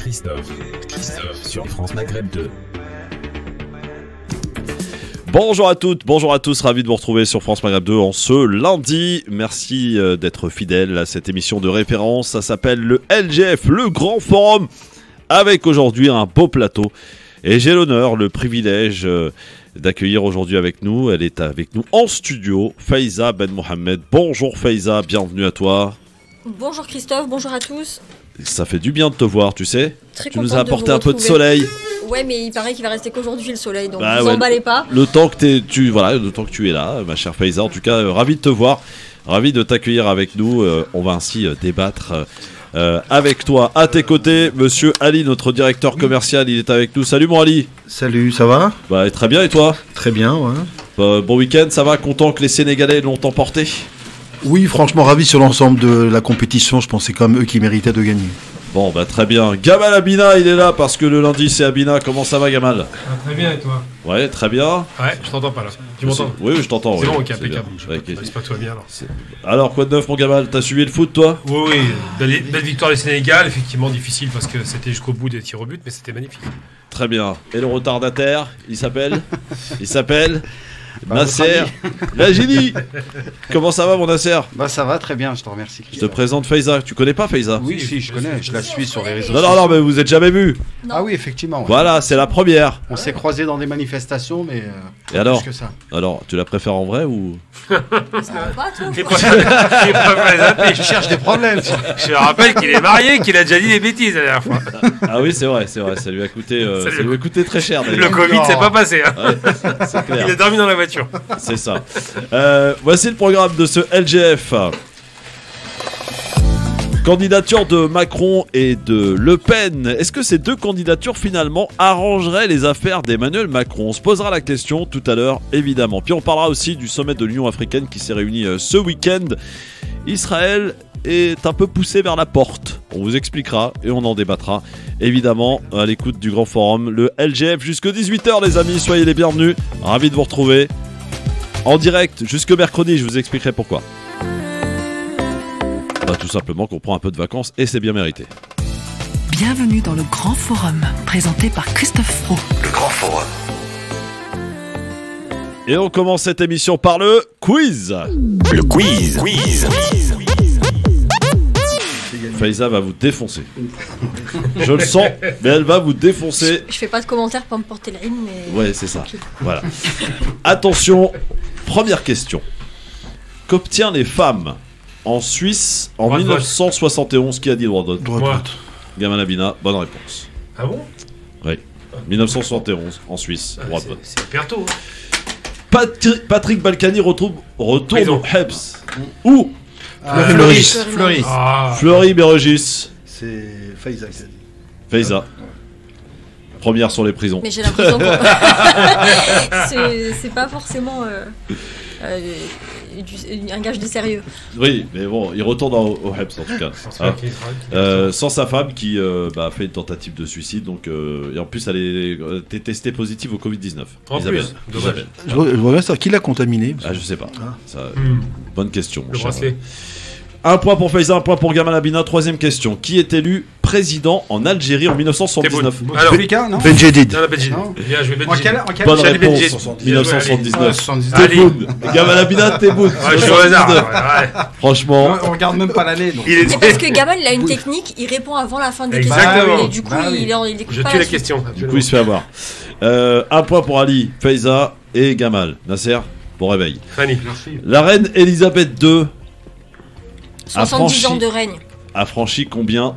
Christophe sur France Maghreb 2. Bonjour à toutes, bonjour à tous, ravi de vous retrouver sur France Maghreb 2 en ce lundi. Merci d'être fidèles à cette émission de référence, ça s'appelle le LGF, le Grand Forum, avec aujourd'hui un beau plateau. Et j'ai l'honneur, le privilège d'accueillir aujourd'hui avec nous, elle est avec nous en studio, Faiza Ben Mohamed. Bonjour Faiza, bienvenue à toi. Bonjour Christophe, bonjour à tous. Ça fait du bien de te voir, tu sais. Très tu nous as contente de apporté vous un peu de retrouver. soleil. Ouais, mais il paraît qu'il va rester qu'aujourd'hui le soleil, donc Bah vous ouais, emballez pas. Le temps que tu es là, ma chère Faiza. En tout cas, ravi de te voir, ravi de t'accueillir avec nous. On va ainsi débattre avec toi. À tes côtés, monsieur Ali, notre directeur commercial, il est avec nous. Salut mon Ali. Salut, ça va? Bah très bien, et toi? Très bien, ouais. Bon week-end, ça va? Content que les Sénégalais l'ont emporté? Oui, franchement, ravi sur l'ensemble de la compétition. Je pense que c'est quand même eux qui méritaient de gagner. Bon, bah très bien. Gamal Abina, il est là parce que le lundi c'est Abina. Comment ça va, Gamal? Très bien, et toi? Ouais, très bien. Ouais, je t'entends pas là. Tu m'entends? Oui, je t'entends. C'est oui. bon, ok, C'est impeccable. bien. Ouais, ok. J'espère que tout va bien alors. Alors, quoi de neuf, mon Gamal? T'as suivi le foot, toi? Oui, belle victoire du Sénégal, effectivement difficile parce que c'était jusqu'au bout des tirs au but, mais c'était magnifique. Très bien. Et le retardataire, il s'appelle Nasser Lajini. Comment ça va, mon Nasser? Bah ça va très bien, je te remercie. Je te présente Faiza. Tu connais pas Faiza? Oui, si, je connais, je la suis sur les réseaux. Non, mais vous êtes jamais vus. Ah oui, effectivement. Ouais. Voilà, c'est la première. On s'est croisés dans des manifestations, mais Et alors? plus que ça. Alors, tu la préfères en vrai ou? Ça va pas, toi? J'ai pas présenté. Je cherche des problèmes. Je rappelle qu'il est marié, qu'il a déjà dit des bêtises la dernière fois. Ah oui, c'est vrai. Ça lui a coûté très cher Le d'ailleurs. Covid, c'est pas passé. Hein. Ouais, c'est clair. Il a dormi dans la voiture. C'est ça. Voici le programme de ce LGF. Candidature de Macron et de Le Pen. Est-ce que ces deux candidatures finalement arrangeraient les affaires d'Emmanuel Macron? On se posera la question tout à l'heure, évidemment. Puis on parlera aussi du sommet de l'Union africaine qui s'est réuni ce week-end. Israël est un peu poussé vers la porte. On vous expliquera et on en débattra. Évidemment, à l'écoute du Grand Forum, le LGF jusque 18h, les amis. Soyez les bienvenus. Ravi de vous retrouver. En direct jusque mercredi, je vous expliquerai pourquoi. Bah, tout simplement qu'on prend un peu de vacances et c'est bien mérité. Bienvenue dans le Grand Forum, présenté par Christophe Fro. Le Grand Forum. Et on commence cette émission par le quiz. Le quiz. Faiza va vous défoncer. Je le sens, mais elle va vous défoncer. Je fais pas de commentaires pour me porter la ligne, mais. Ouais, c'est ça. Voilà. Attention, première question. Qu'obtient les femmes en Suisse en Droit de vote. 1971? Qui a dit droit de vote? Droit de Moi. vote. Gamal Abina, bonne réponse. Ah bon? Oui. 1971 en Suisse, droit de vote. C'est hyper tôt. Patrick Balkany retourne Prison. au Hebs. Où? Fleury. Ah. Fleury-Mérogis. C'est Faiza qui a dit. Faiza. Première sur les prisons. Mais j'ai l'impression que. c'est pas forcément un gage de sérieux. Oui, mais bon, il retourne au Hebs en tout cas. Hein. Sans sa femme qui a fait une tentative de suicide, donc et en plus elle était testée positive au Covid-19. En Isabelle. plus, dommage. Isabelle. Je voudrais savoir qui l'a contaminé. Ah, je sais pas. Ah. Ça, bonne question. mon Le cher. bracelet. Un point pour Faiza, un point pour Gamal Abina. Troisième question. Qui est élu président en Algérie en 1979? Alors, Bouteflika, non? Benjedid. dans la Belgique. Non. Bien joué, En Belgique. quelle Bonne J'allais réponse. Belgique. 1979. 79. Ali. Tebboune. Gamal Abina, Tebboune. Ouais, je suis au hasard. Ouais. Franchement. On regarde même pas l'année. donc. Et parce que Gamal, il a une technique, il répond avant la fin des Exactement. questions. Et du coup, Bah oui. il écoute Je pas tue la suite. question. Du coup, il se fait avoir. Un point pour Ali, Faiza et Gamal. Nasser, bon réveil. Fanny. La reine Elisabeth II 70 ans de règne. a franchi combien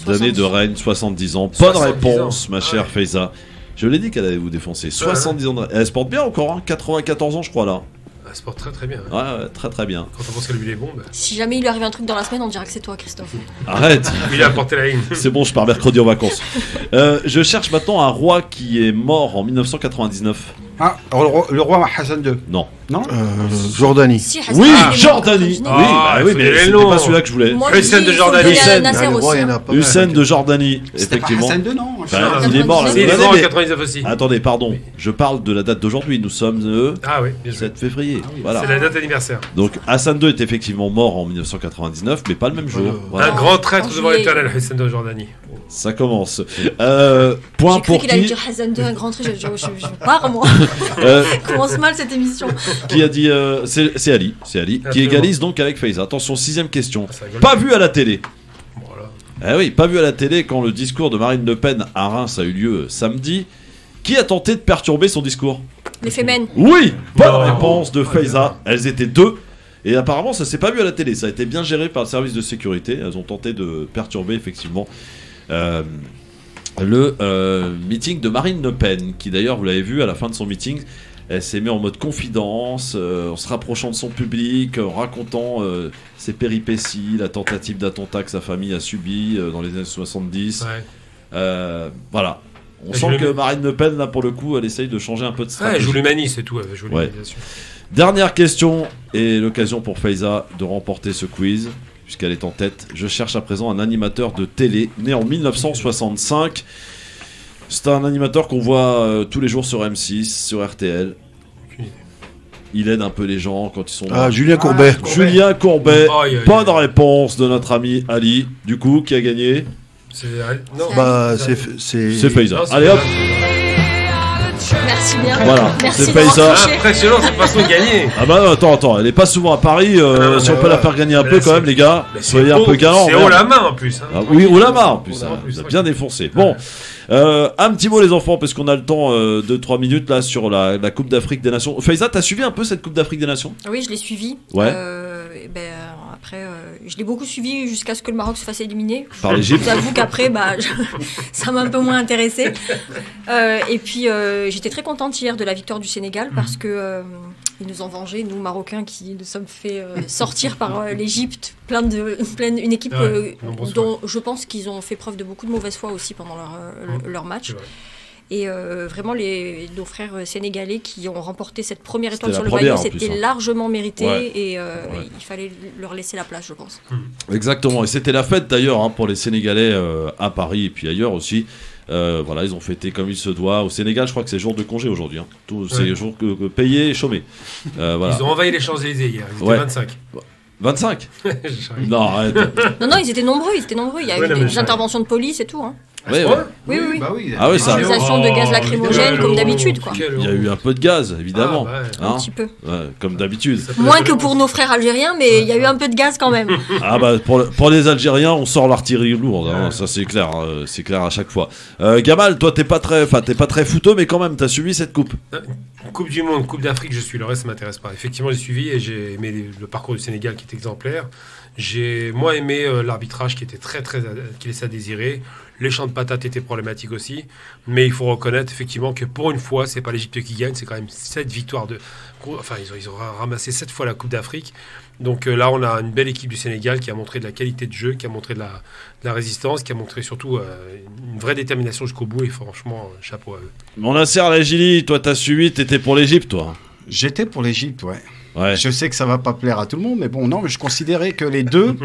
d'années 70. de règne? 70 ans. Bonne 70 réponse, ans. ma chère Ouais. Faiza. Je l'ai dit qu'elle allait vous défoncer. 70 ans de règne. Elle se porte bien encore, hein. 94 ans, je crois, là. Elle se porte très très bien. Ouais, très très bien. Quand on pense qu'elle a vu les bombes, Si jamais il lui arrive un truc dans la semaine, on dirait que c'est toi, Christophe. Arrête. il a porté la ligne. C'est bon, je pars mercredi en vacances. Je cherche maintenant un roi qui est mort en 1999. Ah, le roi Hassan II. Non. Non Jordanie. Si, Hassan, Oui, il est mort aux Jordanie. États-Unis. Oui, Ah, oui, il mais faut les c'était noms. pas celui-là que je voulais. Moi, Hussein je dis, de il faut Jordanie. donner à Hussein. Nasser Ah, le roi, aussi, il y en hein. a pas mal. Hussein de Jordanie, C'était pas effectivement. Hassan II, non Bah, Il il est mort la Il est même mort en année, mais- 99 aussi. Attendez, pardon. Je parle de la date d'aujourd'hui. Nous sommes le Ah oui, bien sûr. 7 février. Voilà. C'est la date anniversaire. Donc Hassan II est effectivement mort en 1999, mais pas le même jour. Voilà. Un grand traître en devant juillet. l'éternel, Hussein de Jordanie. Ça commence. Point J'ai cru pour qu'il allait qui dire Hassan II, un grand truc. Je pars, moi. Euh, Commence mal cette émission. Qui a dit c'est Ali, qui Absolument. égalise donc avec Faiza. Attention, 6ème question. Ça rigole. Pas vu à la télé. Voilà. Eh oui, pas vu à la télé quand le discours de Marine Le Pen à Reims a eu lieu samedi. Qui a tenté de perturber son discours? Les Femen. Oui, bonne Non. réponse de Faiza. Elles étaient 2. Et apparemment, ça s'est pas vu à la télé. Ça a été bien géré par le service de sécurité. Elles ont tenté de perturber effectivement le meeting de Marine Le Pen, qui d'ailleurs, vous l'avez vu, à la fin de son meeting, elle s'est mise en mode confidence, en se rapprochant de son public, en racontant ses péripéties, la tentative d'attentat que sa famille a subi dans les années 70. Ouais. Voilà. On Elle sent joue que le- Marine Le Pen, là, pour le coup, elle essaye de changer un peu de Ouais, stratégie. elle joue l'humaniste et tout, elle joue Ouais. l'humanisation. Dernière question, et l'occasion pour Faiza de remporter ce quiz, puisqu'elle est en tête. Je cherche à présent un animateur de télé, né en 1965. C'est un animateur qu'on voit tous les jours sur M6, sur RTL. Aucune idée. Il aide un peu les gens quand ils sont... Ah, Julien Courbet. Julien Courbet, Aïe, aïe, bonne aïe. réponse de notre ami Ali. Du coup, qui a gagné? C'est. Non, Bah, c'est- C'est Faiza. Non, c'est Allez hop, Merci bien. voilà, Merci c'est d'avoir Faiza. triché. Impressionnant cette façon de gagner. Ah bah non, attends, elle est pas souvent à Paris, non, si on mais peut la ouais. faire gagner un Mais peu là, quand c'est- même les gars, Mais c'est soyez un haut, peu galant. C'est merde. haut la main en plus. Hein. Ah, oui, au la main en plus, Au la main hein, en plus, vous avez ouais. bien défoncé. Bon, un petit mot les enfants, parce qu'on a le temps de 3 minutes là sur la Coupe d'Afrique des Nations. Faiza, t'as suivi un peu cette Coupe d'Afrique des Nations? Oui, je l'ai suivi. Ouais. Après, je l'ai beaucoup suivi jusqu'à ce que le Maroc se fasse éliminer. Par Je l'Égypte? vous avoue qu'après, ça m'a un peu moins intéressé. Et puis, j'étais très contente hier de la victoire du Sénégal parce que ils nous ont vengés, nous Marocains, qui nous sommes fait sortir par l'Égypte, une équipe Ouais, nombreuses dont je pense qu'ils ont fait preuve de beaucoup de mauvaise foi aussi pendant leur match. C'est vrai. Et vraiment, nos frères sénégalais qui ont remporté cette première C'était étoile la sur le première, maillot, en plus, c'était hein. largement mérité Ouais. et il fallait leur laisser la place, je pense. Exactement, et c'était la fête d'ailleurs pour les Sénégalais à Paris et puis ailleurs aussi. Voilà, ils ont fêté comme il se doit. Au Sénégal, je crois que c'est jour de congé aujourd'hui. Hein. C'est Ouais. jour payé et chômé. Voilà. Ils ont envahi les Champs-Élysées hier. Ils étaient Ouais. 25. 25? J'arrive. Non, arrête. Non, ils étaient nombreux. Il y a Ouais, eu non, mais des j'arrive. interventions de police et tout. Hein. Ouais, Ouais. ouais. Oui. Bah oui. Ah oui, ça. Utilisation de gaz lacrymogène, comme d'habitude, quoi. Il y a eu un peu de gaz, évidemment. Ah, ouais. Hein, Un petit peu. ouais, comme d'habitude. Ça peut Moins être- que pour nos frères algériens, mais il y a eu un peu de gaz quand même. Ah bah pour les Algériens, on sort l'artillerie lourde, hein, Ouais. ça c'est clair à chaque fois. Gamal, toi t'es pas très footeux, mais quand même t'as suivi cette coupe. Coupe du Monde, Coupe d'Afrique, je suis. Le reste, ça m'intéresse pas. Effectivement, j'ai suivi et j'ai aimé le parcours du Sénégal qui est exemplaire. J'ai moi aimé l'arbitrage qui était qui laissait à désirer. Les champs de patates étaient problématiques aussi. Mais il faut reconnaître effectivement que pour une fois, c'est pas l'Égypte qui gagne, c'est quand même 7 victoires de. Enfin, ils ont ramassé 7 fois la Coupe d'Afrique. Donc là, on a une belle équipe du Sénégal qui a montré de la qualité de jeu, qui a montré de la résistance, qui a montré surtout une vraie détermination jusqu'au bout. Et franchement, chapeau à eux. Mon Nasser Lagili, toi t'as suivi, t'étais pour l'Égypte toi. J'étais pour l'Égypte, ouais. Ouais. Je sais que ça va pas plaire à tout le monde, mais bon, non, mais je considérais que les deux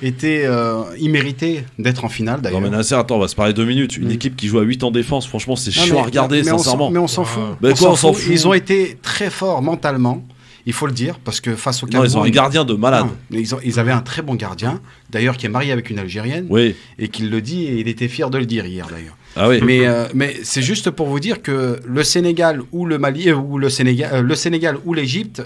étaient, ils méritaient d'être en finale Non d'ailleurs. mais Nasser, attends, on va se parler 2 minutes. Une Mm. équipe qui joue à 8 en défense, franchement c'est Non, chiant mais- à regarder mais on s'en- sincèrement. Mais on s'en fout. Mais quoi, on s'en fout. Ils ont été très forts mentalement, il faut le dire, parce que face au Non, Cameroun. ils ont un gardien de malade. Non, mais ils avaient un très bon gardien, d'ailleurs qui est marié avec une Algérienne, Oui. et qui le dit, et il était fier de le dire hier d'ailleurs. Ah oui. Mais c'est juste pour vous dire que le Sénégal ou le Mali ou le Sénégal ou l'Égypte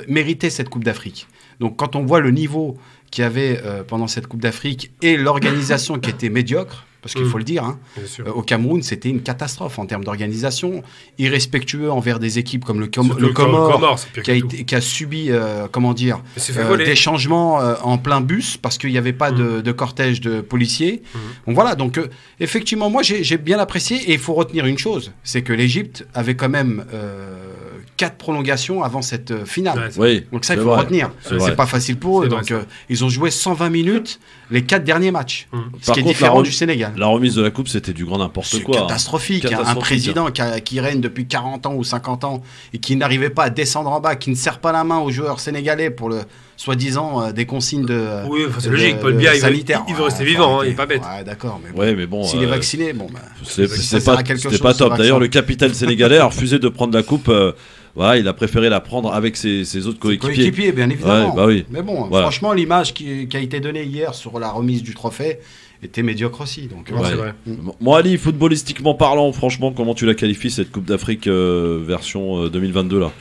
méritaient cette Coupe d'Afrique. Donc quand on voit le niveau qu'il y avait pendant cette Coupe d'Afrique et l'organisation qui était médiocre, parce qu'il faut le dire, hein, Bien sûr. au Cameroun c'était une catastrophe en termes d'organisation, irrespectueux envers des équipes comme le Surtout Comore, c'est pire qui a, que tout. qui a subi, comment dire, Mais c'est fait voler. des changements en plein bus parce qu'il n'y avait pas de cortège de policiers. Donc voilà, donc effectivement, moi j'ai bien apprécié et il faut retenir une chose, c'est que l'Égypte avait quand même 4 prolongations avant cette finale. Ouais, c'est- Oui. Donc ça, il c'est faut vrai. retenir. C'est vrai. C'est pas facile pour eux. C'est Donc vrai, ça. ils ont joué 120 minutes les 4 derniers matchs. Ce Par qui est contre, différent la du Sénégal. Sénégal. La remise de la coupe, c'était du grand n'importe C'est quoi. catastrophique. Un Catastrophique. président qui règne depuis 40 ans ou 50 ans et qui n'arrivait pas à descendre en bas, qui ne serre pas la main aux joueurs sénégalais pour le soi-disant des consignes de Oui, enfin, c'est logique. Paul Biya, il veut rester vivant, il est pas bête. Ouais, d'accord. Mais bon, Ouais, mais bon. s'il est vacciné, bon. C'est ça pas, sert à quelque c'était chose, pas ce top. vaccin. D'ailleurs, le capitaine sénégalais a refusé de prendre la coupe. Voilà, il a préféré la prendre avec ses autres coéquipiers. Coéquipier, bien évidemment. Ouais, bah oui. Mais bon, Voilà. franchement, l'image qui a été donnée hier sur la remise du trophée était médiocre aussi. Donc, Non, Ouais. c'est vrai. Moi, Ali, footballistiquement parlant, franchement, comment tu la qualifies cette Coupe d'Afrique version 2022 là?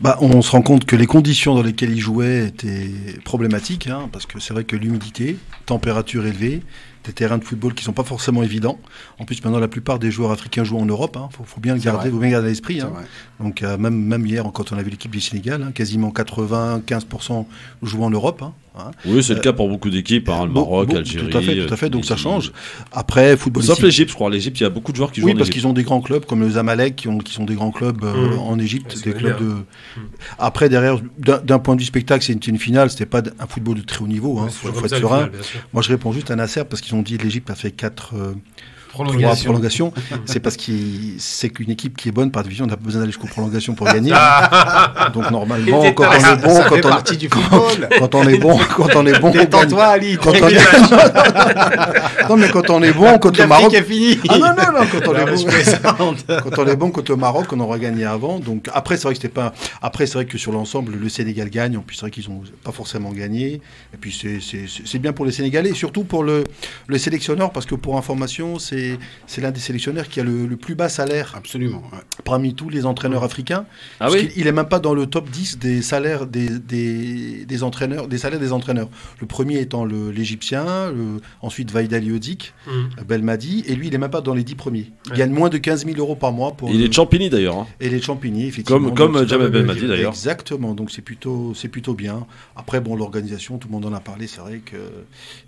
Bah, on se rend compte que les conditions dans lesquelles ils jouaient étaient problématiques, hein, parce que c'est vrai que l'humidité, température élevée, des terrains de football qui sont pas forcément évidents. En plus, maintenant, la plupart des joueurs africains jouent en Europe. Faut bien le C'est garder, vrai. faut bien garder à l'esprit. c'est Hein. vrai. Donc, même hier, quand on a vu l'équipe du Sénégal, hein, quasiment 95% jouent en Europe. Hein. Oui, c'est le cas pour beaucoup d'équipes, hein, le Maroc, l'Algérie. Tout à fait. Donc, ça Tunisie. change. Après, football. Sauf l'Égypte, je crois. L'Égypte, il y a beaucoup de joueurs qui jouent Oui, en parce Égypte. qu'ils ont des grands clubs comme le Zamalek qui sont des grands clubs en Égypte, Ouais, des c'est clubs bien. de. Après, derrière, d'un point de vue spectacle, c'était une finale, c'était pas un football de très haut niveau. Hein, C'est faut toujours être comme ça, le serein. final, bien sûr. Moi, je réponds juste à Nasser parce qu'ils ont dit que l'Égypte a fait 4 Prolongation. prolongations. C'est parce que c'est qu'une équipe qui est bonne par division, on n'a pas besoin d'aller jusqu'aux prolongations pour gagner. Donc normalement, Il quand on était est bon, Ça fait quand partie du football. on est bon, on gagne. Détends-toi, Ali. Quand on est... Non, mais quand on est bon, contre le Maroc. est fini. Ah non, quand on est Non, bon. je plaisante. Quand on est bon contre le Maroc, on aura gagné avant. Donc après, c'est vrai que c'était pas. Après, c'est vrai que sur l'ensemble, le Sénégal gagne. En plus, c'est vrai qu'ils ont pas forcément gagné. Et puis c'est bien pour les Sénégalais, et surtout pour le sélectionneur, parce que pour information, c'est l'un des sélectionneurs qui a le plus bas salaire Absolument. Ouais. parmi tous les entraîneurs africains. Ah Parce oui. qu'il est même pas dans le top 10 des salaires des entraîneurs, des salaires des entraîneurs. Le premier étant l'Égyptien, ensuite Vaïd Ali Odik, Belmadi, et lui, il est même pas dans les 10 premiers. Il Ouais. gagne moins de 15 000 euros par mois pour. Il est de Champigny d'ailleurs. Hein. Et les Champigny, effectivement. Comme Donc, Jamel c'est- Belmadi d'ailleurs. Exactement, donc c'est plutôt bien. Après, bon, l'organisation, tout le monde en a parlé, c'est vrai que.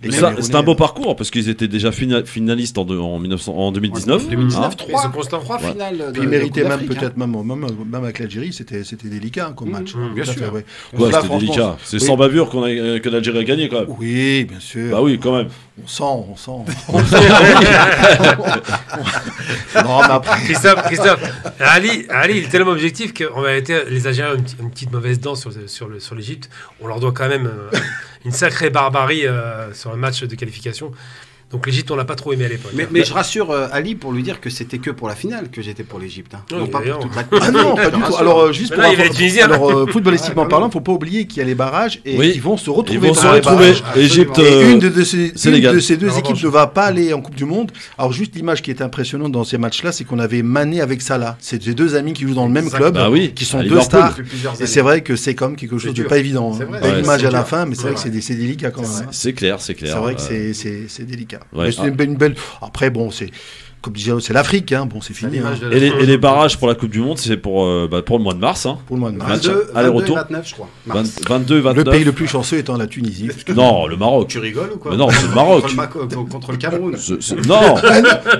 les Mais ça, Camerounais- c'était un beau parcours parce qu'ils étaient déjà finalistes en 2019. 2019, hein. Ils sont constants. 3 Ouais. finales. Puis ils méritaient même peut-être même avec l'Algérie, c'était délicat hein, comme match. bien Tout à sûr. fait, ouais. Ouais, Là, c'était franchement, délicat. C'est oui. sans bavure que l'Algérie a gagné quand même. Oui, bien sûr. Bah oui, quand même. On sent. Non, mais après. Christophe, Ali, il est tellement objectif qu'on va être les Algériens une petite mauvaise dent sur l'Égypte. On leur doit quand même une sacrée barbarie sur un match de qualification. Donc l'Égypte, on l'a pas trop aimé à l'époque. Mais je rassure Ali pour lui dire que c'était que pour la finale que j'étais pour l'Égypte. Hein. Oui, Non pas d'ailleurs. pour toute la Ah non, pas du tout. Alors, juste Mais pour là, il va être tunisien. alors, footballistiquement parlant, faut pas oublier qu'il y a les barrages et Oui. ils vont se retrouver. Ils vont dans se les retrouver. barrages. Égypte, Et une de ces Sénégal. deux La équipes revanche. ne va pas aller en Coupe du Monde. Alors juste l'image qui est impressionnante dans ces matchs-là, c'est qu'on avait Mané avec Salah. C'est ces deux amis qui jouent dans le même club, Bah oui, qui sont à deux Liverpool. stars. depuis plusieurs Et années. c'est vrai que c'est comme quelque chose de dur. pas évident. C'est Hein. vrai. Belle Ouais, image c'est à la dur. fin, mais c'est vrai Ouais. que c'est délicat quand même. hein. C'est clair. C'est vrai que c'est délicat. Ouais. Mais c'est une belle. Après, bon, c'est comme disait, c'est l'Afrique. Hein. Bon, c'est fini. Hein. Et les barrages pour la Coupe du Monde, c'est pour le mois de mars. Hein. Pour le mois de mars. 22, aller-retour. 29, je crois. Mars. 22, 29. Le pays le plus chanceux étant la Tunisie. Non, le Maroc. Tu rigoles ou quoi? Mais non, c'est le Maroc. Contre le Cameroun. Non,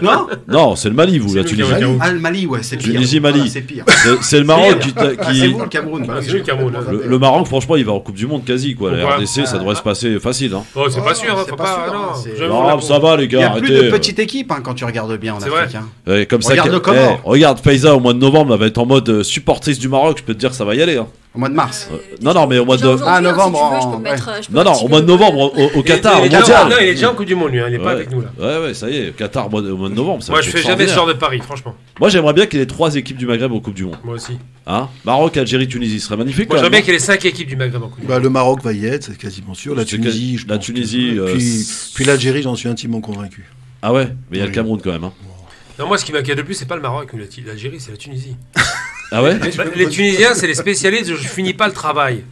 Non non, c'est le Mali, vous, C'est la nous qui Tunisie. avons le Cameroun. Ah, le Mali, ouais, c'est pire. Tunisie, Mali. Voilà, c'est pire. C'est le Maroc qui. C'est vous le Cameroun. Ah, c'est lui, le Cameroun, hein. Le Maroc, franchement, il va en Coupe du Monde quasi. Quoi. La Pourquoi RDC, ça devrait se passer facile. Hein. Oh, c'est Oh, pas sûr, hein, c'est faut pas pas. sûr, Non, hein, c'est- je- Non, ça va, les Il y gars, a plus arrêtez. de petites équipes hein, quand tu regardes bien en C'est Afrique. vrai. Hein. Comme ça, Regarde le Comore. regarde, Faiza, au mois de novembre, elle va être en mode supportrice du Maroc. Je peux te dire que ça va y aller. Hein. Au mois de mars. Non, mais au mois de. Aujourd'hui, Ah, hein, novembre, si tu veux, je en- peux me mettre, je peux Non, au activer mois de le- novembre, au Qatar, au Il est déjà- mondial. Non, il est déjà en Coupe du Monde, lui. Il n'est pas Ouais. avec nous, là. Ouais, ça y est, Qatar au mois de novembre. ça Moi, va je être fais jamais ce extraordinaire. genre de pari, franchement. Moi, j'aimerais bien qu'il y ait 3 équipes du Maghreb en Coupe du Monde. Moi aussi. Hein Maroc, Algérie, Tunisie, ce serait magnifique. Moi, quand j'aimerais bien même, qu'il y ait les 5 équipes du Maghreb en Coupe du Bah, Monde. le Maroc va y être, c'est quasiment sûr. La C'est Tunisie, je la pense que- Tunisie, Puis l'Algérie, j'en suis intimement convaincu. Ah ouais, mais il y a le Oui. Cameroun quand même. Hein. Non, moi, ce qui m'inquiète le plus, c'est pas le Maroc ou l'Algérie, c'est la Tunisie. Ah ouais Les Tunisiens, c'est les spécialistes de je finis pas le travail.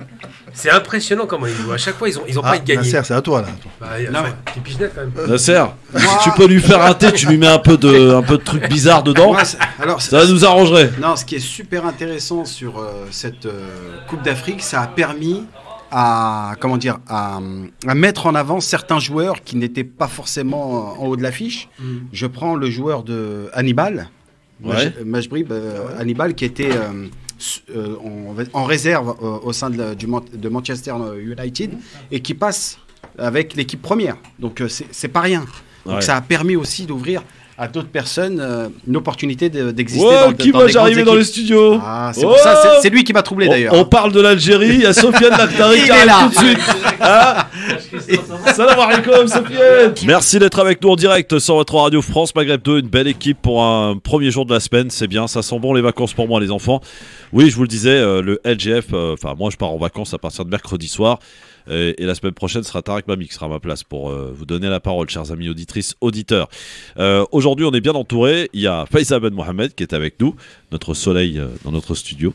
C'est impressionnant comment ils jouent. À chaque fois, ils ont pas Ah, envie de gagner. Nasser, c'est à toi là. Bah, Non, c'est pichenette quand même. Nasser, si tu peux lui faire un thé, tu lui mets un peu de trucs bizarres dedans, Ouais, alors, ça nous arrangerait. non, ce qui est super intéressant sur cette Coupe d'Afrique, ça a permis à mettre en avant certains joueurs qui n'étaient pas forcément en haut de l'affiche. Je prends le joueur de Hannibal, Ouais. Majbrib Hannibal, qui était en réserve au sein de Manchester United et qui passe avec l'équipe première. Donc c'est pas rien. Donc Ouais. ça a permis aussi d'ouvrir à d'autres personnes une opportunité d'exister Ouais, qui va des grandes arriver dans les équipes. studios? Ah, c'est pour ça, c'est lui qui m'a troublé d'ailleurs. On parle de l'Algérie, il y a Sofiane Lakhdari Il qui est arrive là. tout de suite. Hein? Salam alaikum Sofiane. Merci d'être avec nous en direct sur votre Radio France Maghreb 2, une belle équipe pour un premier jour de la semaine, c'est bien, ça sent bon les vacances pour moi les enfants. Oui, je vous le disais, le LGF, enfin moi je pars en vacances à partir de mercredi soir. Et la semaine prochaine sera Tarek Mami qui sera à ma place pour vous donner la parole, chers amis auditrices, auditeurs. Aujourd'hui, on est bien entouré. Il y a Faiza Ben Mohamed qui est avec nous, notre soleil dans notre studio.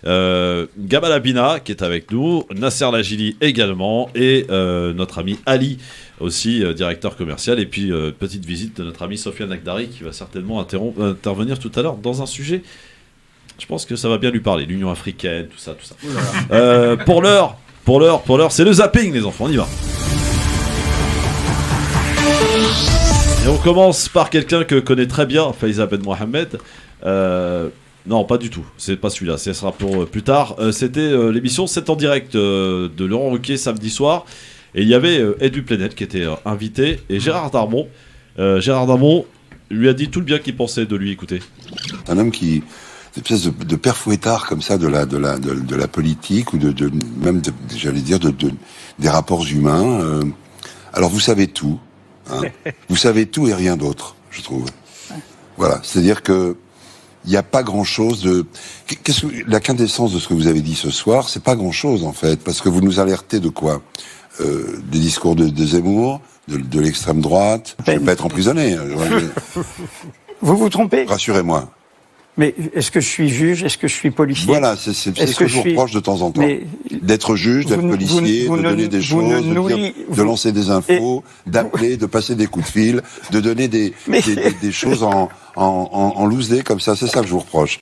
Gamal Abina qui est avec nous, Nasser Lajili également, et notre ami Ali aussi, directeur commercial. Et puis, petite visite de notre ami Sofiane Lakhdari qui va certainement intervenir tout à l'heure dans un sujet. Je pense que ça va bien lui parler, l'Union africaine, tout ça, tout ça. Pour l'heure, c'est le zapping, les enfants, on y va. Et on commence par quelqu'un que connaît très bien, Faiza Ben Mohamed. Non, pas du tout, c'est pas celui-là, ce sera pour plus tard. C'était l'émission 7 en direct de Laurent Ruquier samedi soir. Et il y avait Edu Plenel qui était invité, et Gérard Darmon. Gérard Darmon lui a dit tout le bien qu'il pensait de lui, écoutez. Un homme qui... une espèce de père fouettard comme ça de la politique ou même j'allais dire des rapports humains. Alors vous savez tout, hein. Vous savez tout et rien d'autre, je trouve. Voilà, c'est-à-dire que il n'y a pas grand-chose de. La quintessence de ce que vous avez dit ce soir, c'est pas grand-chose en fait, parce que vous nous alertez de quoi? Des discours de Zemmour, de l'extrême droite. Je vais pas être emprisonné. Vous vous trompez. Rassurez-moi. Mais est-ce que je suis juge? Est-ce que je suis policier? Voilà, c'est ce que je vous reproche de temps en temps. D'être juge, d'être policier, de donner des choses, de lancer des infos, d'appeler, de passer des coups de fil, de donner des choses en loose day comme ça. C'est ça que je vous reproche.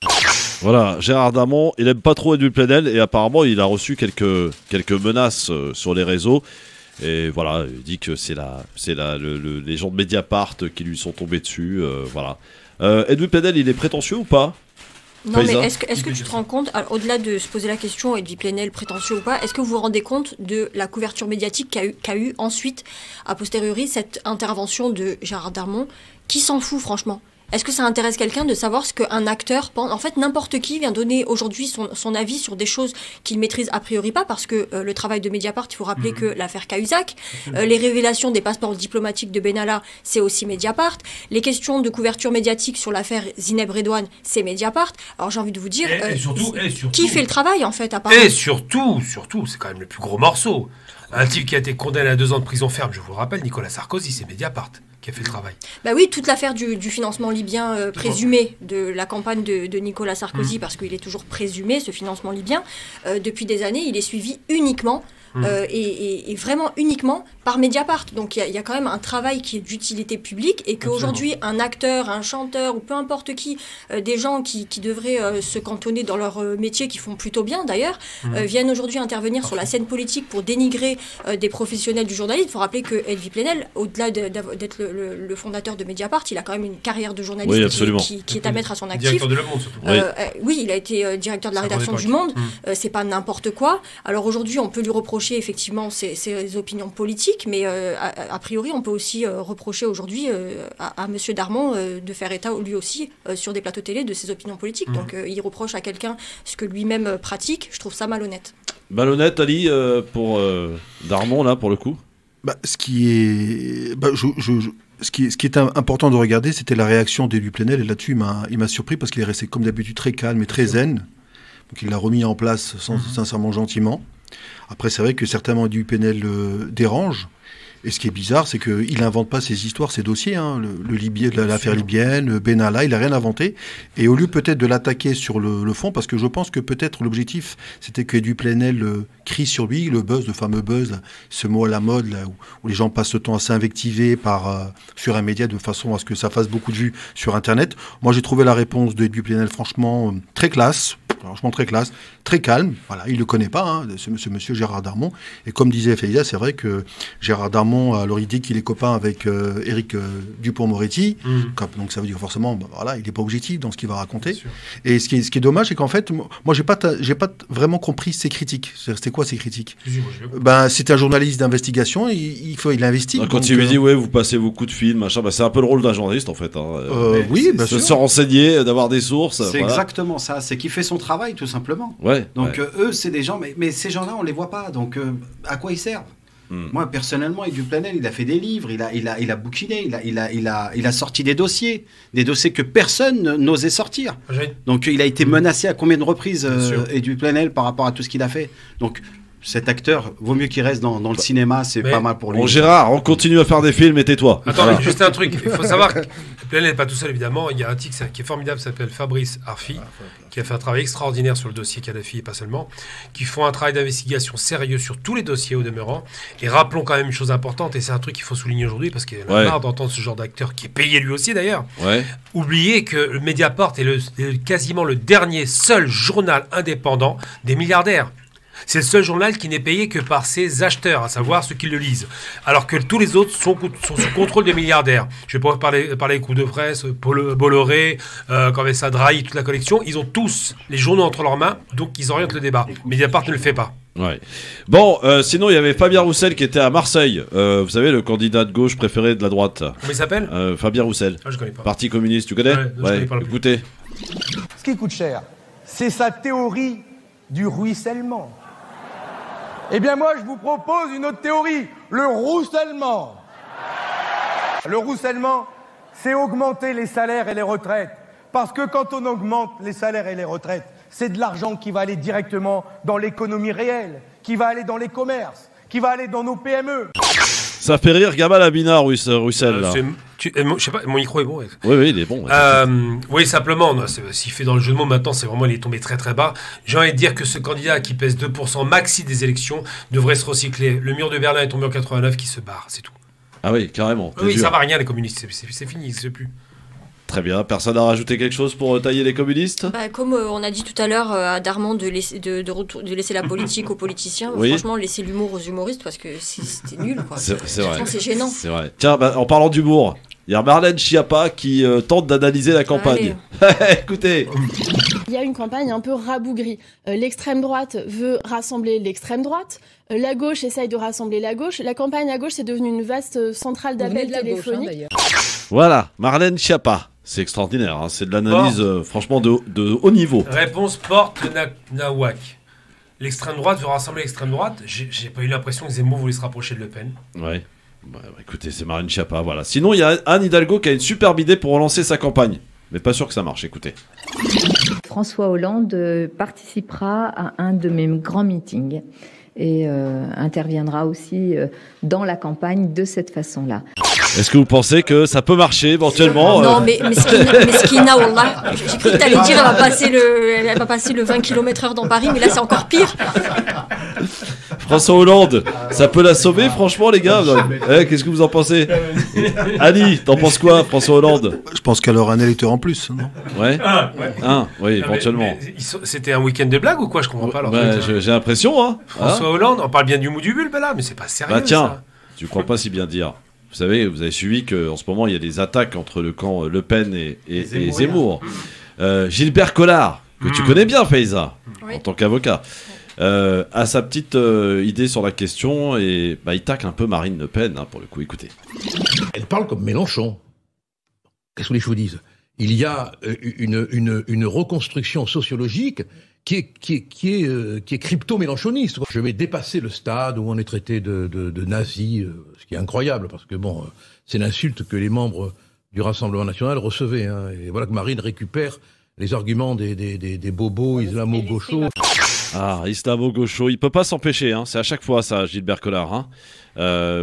Voilà, Gérard Darmon, il aime pas trop Edu Plenel et apparemment il a reçu quelques menaces sur les réseaux. Et voilà, il dit que c'est les gens de Mediapart qui lui sont tombés dessus. Voilà. Edu Plenel, il est prétentieux ou pas? Non, Faiza. mais est-ce que tu te rends compte, au-delà de se poser la question, Edu Plenel, prétentieux ou pas, est-ce que vous vous rendez compte de la couverture médiatique qu'a eu ensuite, a posteriori, cette intervention de Gérard Darmon? Qui s'en fout, franchement? Est-ce que ça intéresse quelqu'un de savoir ce qu'un acteur pense? En fait, n'importe qui vient donner aujourd'hui son avis sur des choses qu'il maîtrise a priori pas, parce que le travail de Mediapart, il faut rappeler que l'affaire Cahuzac, les révélations des passeports diplomatiques de Benalla, c'est aussi Mediapart. Les questions de couverture médiatique sur l'affaire Zineb Redouane, c'est Mediapart. Alors j'ai envie de vous dire, Et surtout, qui fait le travail en fait, apparemment? Et surtout, c'est quand même le plus gros morceau. Un type qui a été condamné à 2 ans de prison ferme, je vous le rappelle, Nicolas Sarkozy, c'est Mediapart qui a fait le travail. Bah oui, toute l'affaire du financement libyen présumé de la campagne de Nicolas Sarkozy, parce qu'il est toujours présumé, ce financement libyen, depuis des années, il est suivi uniquement, et vraiment uniquement par Mediapart. Donc il y a quand même un travail qui est d'utilité publique, et qu'aujourd'hui, un acteur, un chanteur, ou peu importe qui, des gens qui devraient se cantonner dans leur métier, qui font plutôt bien d'ailleurs, viennent aujourd'hui intervenir sur la scène politique pour dénigrer des professionnels du journalisme. Il faut rappeler que Edu Plenel, au-delà d'être le fondateur de Mediapart, il a quand même une carrière de journaliste qui est à mettre à son actif. Directeur de Le Monde, surtout. Oui, il a été directeur de la rédaction du Monde. C'est pas n'importe quoi. Alors aujourd'hui, on peut lui reprocher effectivement ses opinions politiques, mais a priori, on peut aussi reprocher aujourd'hui à Monsieur Darmon de faire état lui aussi sur des plateaux télé de ses opinions politiques. Donc il reproche à quelqu'un ce que lui-même pratique. Je trouve ça malhonnête. Malhonnête, Ali, pour Darmon, là, pour le coup? Ce qui est important de regarder, c'était la réaction d'Edu Plenel. Et là-dessus, il m'a surpris parce qu'il est resté comme d'habitude très calme et très zen. Donc il l'a remis en place sincèrement, gentiment. Après, c'est vrai que certainement Edu Plenel dérange. Et ce qui est bizarre, c'est qu'il n'invente pas ses histoires, ses dossiers. Hein. L'affaire libyenne, Benalla, il n'a rien inventé. Et au lieu peut-être de l'attaquer sur le fond, parce que je pense que peut-être l'objectif, c'était que Edu Plenel crie sur lui, le buzz, le fameux buzz, ce mot à la mode, là, où les gens passent le temps à s'invectiver sur un média de façon à ce que ça fasse beaucoup de vues sur Internet. Moi, j'ai trouvé la réponse d'Edu Plenel, franchement, très classe. franchement très classe, très calme. Voilà, il le connaît pas, hein, ce monsieur Gérard Darmon. Et comme disait Faiza, c'est vrai que Gérard Darmon, alors il dit qu'il est copain avec Éric Dupond-Moretti. Donc ça veut dire forcément, voilà, il n'est pas objectif dans ce qu'il va raconter. Et ce qui est dommage, c'est qu'en fait, moi j'ai pas vraiment compris ses critiques. C'était quoi ses critiques? C'était un journaliste d'investigation, il investit. Quand il lui dit ouais, vous passez vos coups de fil, machin, c'est un peu le rôle d'un journaliste en fait. Hein. Oui, bien sûr. Se renseigner, d'avoir des sources. C'est exactement ça, c'est qu'il fait son travail tout simplement. Donc eux, c'est des gens, mais ces gens-là, on les voit pas. Donc à quoi ils servent? Moi, personnellement, Yves Duplanel, il a fait des livres, il a bouquiné, il a sorti des dossiers que personne n'osait sortir. Donc, il a été menacé à combien de reprises, Yves Duplanel, par rapport à tout ce qu'il a fait. Donc, cet acteur, vaut mieux qu'il reste dans le cinéma, c'est pas mal pour lui. Bon, Gérard, on continue à faire des films et tais-toi. Attends, mais juste un truc, il faut savoir que Duplanel n'est pas tout seul, évidemment. Il y a un type qui est formidable, qui s'appelle Fabrice Arfi, qui a fait un travail extraordinaire sur le dossier Kadhafi et pas seulement, qui font un travail d'investigation sérieux sur tous les dossiers au demeurant. Et rappelons quand même une chose importante, et c'est un truc qu'il faut souligner aujourd'hui, parce qu'il y en a marre d'entendre ce genre d'acteur, qui est payé lui aussi d'ailleurs. Oubliez que le Mediapart est quasiment le seul journal indépendant des milliardaires. C'est le seul journal qui n'est payé que par ses acheteurs, à savoir ceux qui le lisent. Alors que tous les autres sont sous contrôle des milliardaires. Je vais pouvoir parler des coups de presse, Bolloré, Cavessa Drahi, toute la collection. Ils ont tous les journaux entre leurs mains, donc ils orientent le débat. Mediapart ne le fait pas. Bon, sinon il y avait Fabien Roussel qui était à Marseille. Vous savez, le candidat de gauche préféré de la droite. Comment il s'appelle? Fabien Roussel. Je connais pas. Parti communiste, tu connais? Je connais pas. Écoutez. Ce qui coûte cher, c'est sa théorie du ruissellement. Eh bien moi, je vous propose une autre théorie, le roussellement. Le roussellement, c'est augmenter les salaires et les retraites. Parce que quand on augmente les salaires et les retraites, c'est de l'argent qui va aller directement dans l'économie réelle, qui va aller dans les commerces, qui va aller dans nos PME. Ça fait rire Gamal Abina, Roussel. Je sais pas, mon micro est bon. Oui, il est bon. Oui, simplement, s'il fait dans le jeu de mots maintenant, c'est vraiment, il est tombé très très bas. J'ai envie de dire que ce candidat qui pèse 2% maxi des élections devrait se recycler. Le mur de Berlin est tombé en 89, qui se barre, c'est tout. Ah oui, carrément. Oui, ça va rien, les communistes, c'est fini, il ne se plus. Très bien. Personne n'a rajouté quelque chose pour tailler les communistes? Comme on a dit tout à l'heure à Darmon de laisser la politique aux politiciens, franchement, laisser l'humour aux humoristes parce que c'était nul. C'est vrai. C'est gênant. C'est vrai. Tiens, en parlant d'humour, il y a Marlène Schiappa qui tente d'analyser la campagne. Écoutez. Il y a une campagne un peu rabougrie. L'extrême droite veut rassembler l'extrême droite. La gauche essaye de rassembler la gauche. La campagne à gauche, c'est devenu une vaste centrale d'appels téléphoniques. Voilà, Marlène Schiappa. C'est extraordinaire, hein. C'est de l'analyse franchement de haut niveau. Réponse Porte Nawak. L'extrême droite veut rassembler l'extrême droite. J'ai pas eu l'impression que Zemmour voulait se rapprocher de Le Pen. Ouais. Écoutez, c'est Marlène Schiappa, voilà. Sinon, il y a Anne Hidalgo qui a une superbe idée pour relancer sa campagne. Mais pas sûr que ça marche, écoutez. François Hollande participera à un de mes grands meetings et interviendra aussi dans la campagne de cette façon-là. Est-ce que vous pensez que ça peut marcher éventuellement? Non, mais ce qui n'a, Wallah, j'ai cru que t'allais dire elle va passer le 20 km/h dans Paris, mais là c'est encore pire. François Hollande, ça peut la sauver, franchement, les gars. Qu'est-ce que vous en pensez? Ali, t'en penses quoi, François Hollande? Je pense qu'elle aura un électeur en plus, non? Oui, éventuellement. C'était un week-end de blague ou quoi? Je comprends pas. J'ai l'impression, hein. François Hollande, on parle bien du mou du bulbe là, mais c'est pas sérieux. Bah tiens, ça. tu crois pas si bien dire. Vous savez, vous avez suivi qu'en ce moment, il y a des attaques entre le camp Le Pen et Zemmour. Gilbert Collard, que tu connais bien, Faiza, en tant qu'avocat, a sa petite idée sur la question et il tacle un peu Marine Le Pen, pour le coup. Écoutez. Elle parle comme Mélenchon. Qu'est-ce que je vous dise? Il y a une reconstruction sociologique qui est crypto-mélenchoniste. Je vais dépasser le stade où on est traité de nazi, ce qui est incroyable, parce que c'est l'insulte que les membres du Rassemblement national recevaient. Hein. Et voilà que Marine récupère les arguments des bobos islamo-gauchos. Ah, islamo-gauchos, il peut pas s'empêcher, hein. C'est à chaque fois ça, Gilbert Collard. Hein.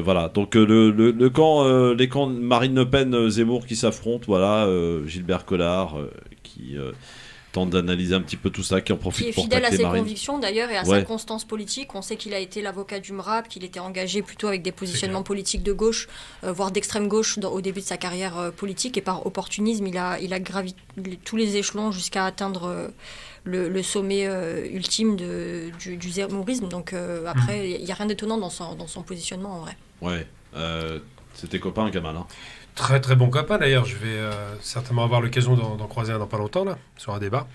Voilà, donc les camps Marine Le Pen, Zemmour qui s'affrontent, voilà, Gilbert Collard qui tente d'analyser un petit peu tout ça, qui en profite qui est pour fidèle à tacler ses Marine. convictions d'ailleurs et à Ouais. sa constance politique. On sait qu'il a été l'avocat du MRAP, qu'il était engagé plutôt avec des positionnements politiques de gauche, voire d'extrême gauche au début de sa carrière politique. Et par opportunisme, il a gravi tous les échelons jusqu'à atteindre le sommet ultime du zémorisme. Donc après, il n'y a rien d'étonnant dans son positionnement en vrai. Ouais, c'était copain, Kamal. Hein. Très très bon copain d'ailleurs, je vais certainement avoir l'occasion d'en croiser un dans pas longtemps là, sur un débat.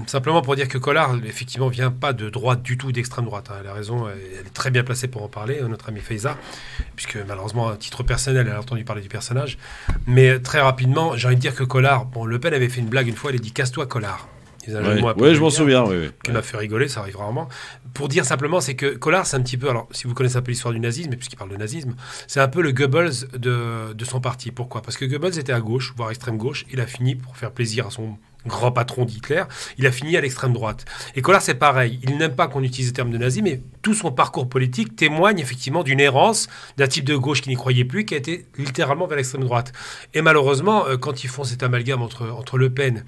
Simplement pour dire que Collard, effectivement, vient pas de droite du tout, d'extrême droite. Hein. Elle a raison, elle est très bien placée pour en parler, notre ami Faiza, puisque malheureusement, à titre personnel, elle a entendu parler du personnage. Mais très rapidement, j'ai envie de dire que Collard, bon, Le Pen avait fait une blague une fois, elle a dit « casse-toi Collard ». Ouais, je m'en souviens, oui. Qui m'a fait rigoler, ça arrive rarement. Pour dire simplement, c'est que Collard, c'est un petit peu, alors si vous connaissez un peu l'histoire du nazisme, et puisqu'il parle de nazisme, c'est un peu le Goebbels de son parti. Pourquoi ? Parce que Goebbels était à gauche, voire extrême gauche, il a fini, pour faire plaisir à son grand patron d'Hitler, il a fini à l'extrême droite. Et Collard, c'est pareil. Il n'aime pas qu'on utilise le terme de nazi, mais tout son parcours politique témoigne effectivement d'une errance d'un type de gauche qui n'y croyait plus, qui a été littéralement vers l'extrême droite. Et malheureusement, quand ils font cet amalgame entre Le Pen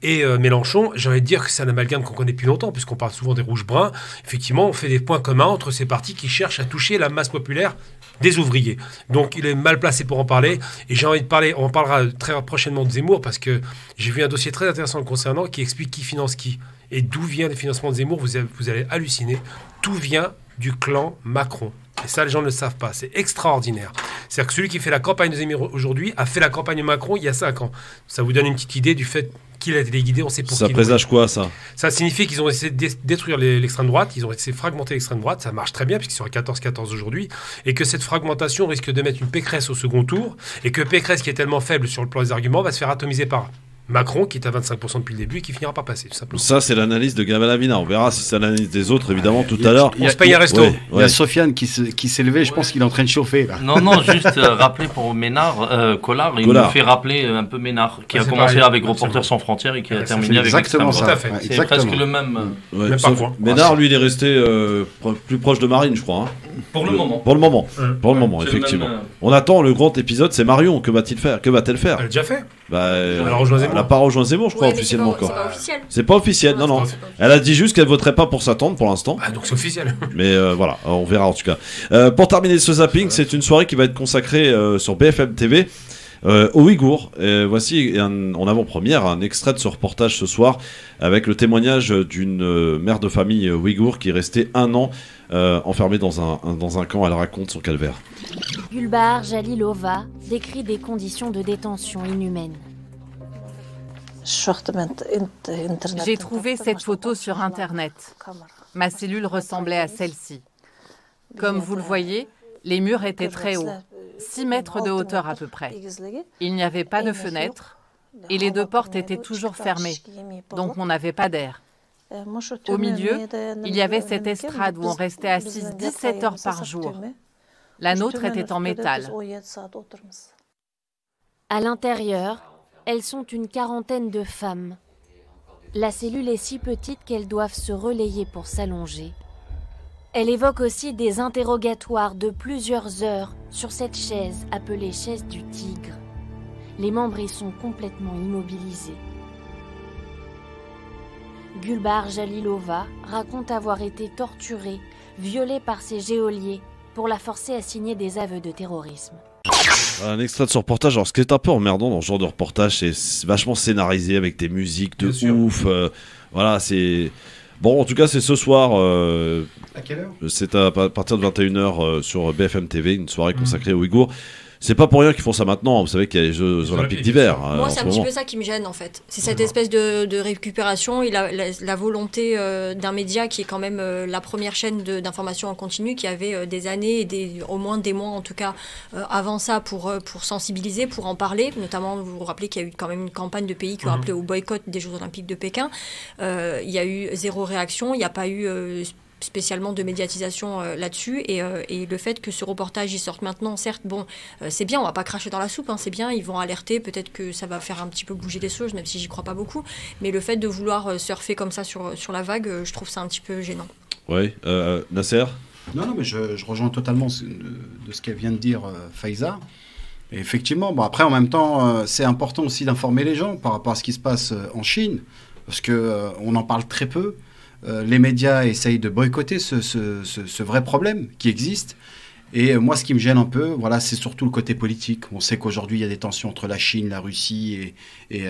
et Mélenchon, j'ai envie de dire que c'est un amalgame qu'on connaît depuis longtemps, puisqu'on parle souvent des rouges-bruns. Effectivement, on fait des points communs entre ces partis qui cherchent à toucher la masse populaire des ouvriers. Donc il est mal placé pour en parler. Et j'ai envie de parler, on parlera très prochainement de Zemmour, parce que j'ai vu un dossier très intéressant le concernant qui explique qui finance qui. Et d'où vient le financement de Zemmour, vous allez halluciner. Tout vient du clan Macron. Et ça, les gens ne le savent pas. C'est extraordinaire. C'est-à-dire que celui qui fait la campagne de Zemmour aujourd'hui a fait la campagne Macron il y a 5 ans. Ça vous donne une petite idée du fait qu'il a téléguidé, on sait pour qui. Ça présage quoi, ça ? Ça signifie qu'ils ont essayé de détruire l'extrême droite, ils ont essayé de fragmenter l'extrême droite, ça marche très bien puisqu'ils sont à 14-14 aujourd'hui, et que cette fragmentation risque de mettre une Pécresse au second tour, et que Pécresse, qui est tellement faible sur le plan des arguments, va se faire atomiser par Macron, qui est à 25% depuis le début et qui finira par passer, tout simplement. Ça, c'est l'analyse de Gamal Avina. On verra si c'est l'analyse des autres, évidemment, tout à l'heure. On se paye un resto. Ouais, Il y a Sofiane qui s'est levé, je pense qu'il est en train de chauffer. Là. Non, juste rappeler pour Ménard, Collard, il nous fait rappeler un peu Ménard, qui a commencé avec Reporters sans frontières et qui a terminé avec exactement ça. C'est presque le même. Même Ménard, lui, il est resté plus proche de Marine, je crois. Hein. Pour le moment. Pour le moment, effectivement. On attend le grand épisode, c'est Marion. Que va-t-elle faire ? Elle a déjà fait. Elle n'a pas rejoint Zemmour, je crois, officiellement encore. C'est pas officiel. C'est pas officiel, non. Elle a dit juste qu'elle voterait pas pour sa tante pour l'instant. Ah, donc c'est officiel. Mais voilà, on verra en tout cas. Pour terminer ce zapping, c'est une soirée qui va être consacrée sur BFM TV aux Ouïghours. Voici en avant-première un extrait de ce reportage ce soir avec le témoignage d'une mère de famille ouïghour qui est restée 1 an enfermée dans un camp. Elle raconte son calvaire. Gulbar Jalilova décrit des conditions de détention inhumaines. J'ai trouvé cette photo sur Internet. Ma cellule ressemblait à celle-ci. Comme vous le voyez, les murs étaient très hauts, 6 mètres de hauteur à peu près. Il n'y avait pas de fenêtre et les 2 portes étaient toujours fermées, donc on n'avait pas d'air. Au milieu, il y avait cette estrade où on restait assise 17 heures par jour. La nôtre était en métal. À l'intérieur, elles sont une quarantaine de femmes. La cellule est si petite qu'elles doivent se relayer pour s'allonger. Elle évoque aussi des interrogatoires de plusieurs heures sur cette chaise appelée chaise du tigre. Les membres y sont complètement immobilisés. Gulbar Jalilova raconte avoir été torturée, violée par ses geôliers pour la forcer à signer des aveux de terrorisme. Un extrait de ce reportage. Alors, ce qui est un peu emmerdant dans ce genre de reportage, c'est vachement scénarisé avec des musiques de ouf. Voilà, c'est... Bon, en tout cas, c'est ce soir. À quelle heure ? C'est à partir de 21h sur BFM TV, une soirée consacrée aux Ouïghours. C'est pas pour rien qu'ils font ça maintenant. Vous savez qu'il y a les Jeux Olympiques d'hiver. Moi, c'est un petit peu ça qui me gêne en fait. C'est cette espèce de récupération et la volonté d'un média qui est quand même la première chaîne d'information en continu, qui avait des années et au moins des mois en tout cas avant ça pour sensibiliser, pour en parler. Notamment, vous vous rappelez qu'il y a eu quand même une campagne de pays qui ont appelé au boycott des Jeux Olympiques de Pékin. Il y a eu 0 réaction. Il n'y a pas eu spécialement de médiatisation là-dessus et le fait que ce reportage y sorte maintenant, certes, bon, c'est bien, on va pas cracher dans la soupe, hein, c'est bien, ils vont alerter, peut-être que ça va faire un petit peu bouger les choses, même si j'y crois pas beaucoup, mais le fait de vouloir surfer comme ça sur la vague, je trouve ça un petit peu gênant. Oui, Nasser ? Non, mais je rejoins totalement de ce qu'elle vient de dire Faiza. Et effectivement, bon, après, en même temps, c'est important aussi d'informer les gens par rapport à ce qui se passe en Chine, parce qu'on en parle très peu. Les médias essayent de boycotter ce vrai problème qui existe. Et moi, ce qui me gêne un peu, voilà, c'est surtout le côté politique. On sait qu'aujourd'hui, il y a des tensions entre la Chine, la Russie et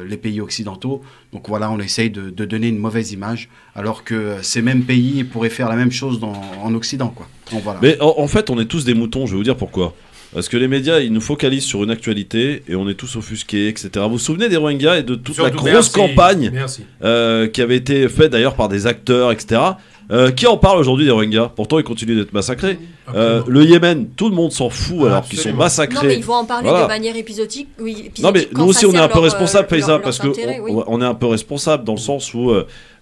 les pays occidentaux. Donc voilà, on essaye de donner une mauvaise image, alors que ces mêmes pays pourraient faire la même chose en Occident, quoi. Donc, voilà. Mais en fait, on est tous des moutons, je vais vous dire pourquoi. Parce que les médias, ils nous focalisent sur une actualité et on est tous offusqués, etc. Vous vous souvenez des Rohingyas et de toute la grosse campagne qui avait été faite d'ailleurs par des acteurs, etc. Qui en parle aujourd'hui des Rohingyas? Pourtant, ils continuent d'être massacrés. Le Yémen, tout le monde s'en fout alors qu'ils sont massacrés. Non, mais ils vont en parler de manière épisodique. Non, mais nous aussi, on est un peu responsable, Faiza, parce qu'on est un peu responsable dans le sens où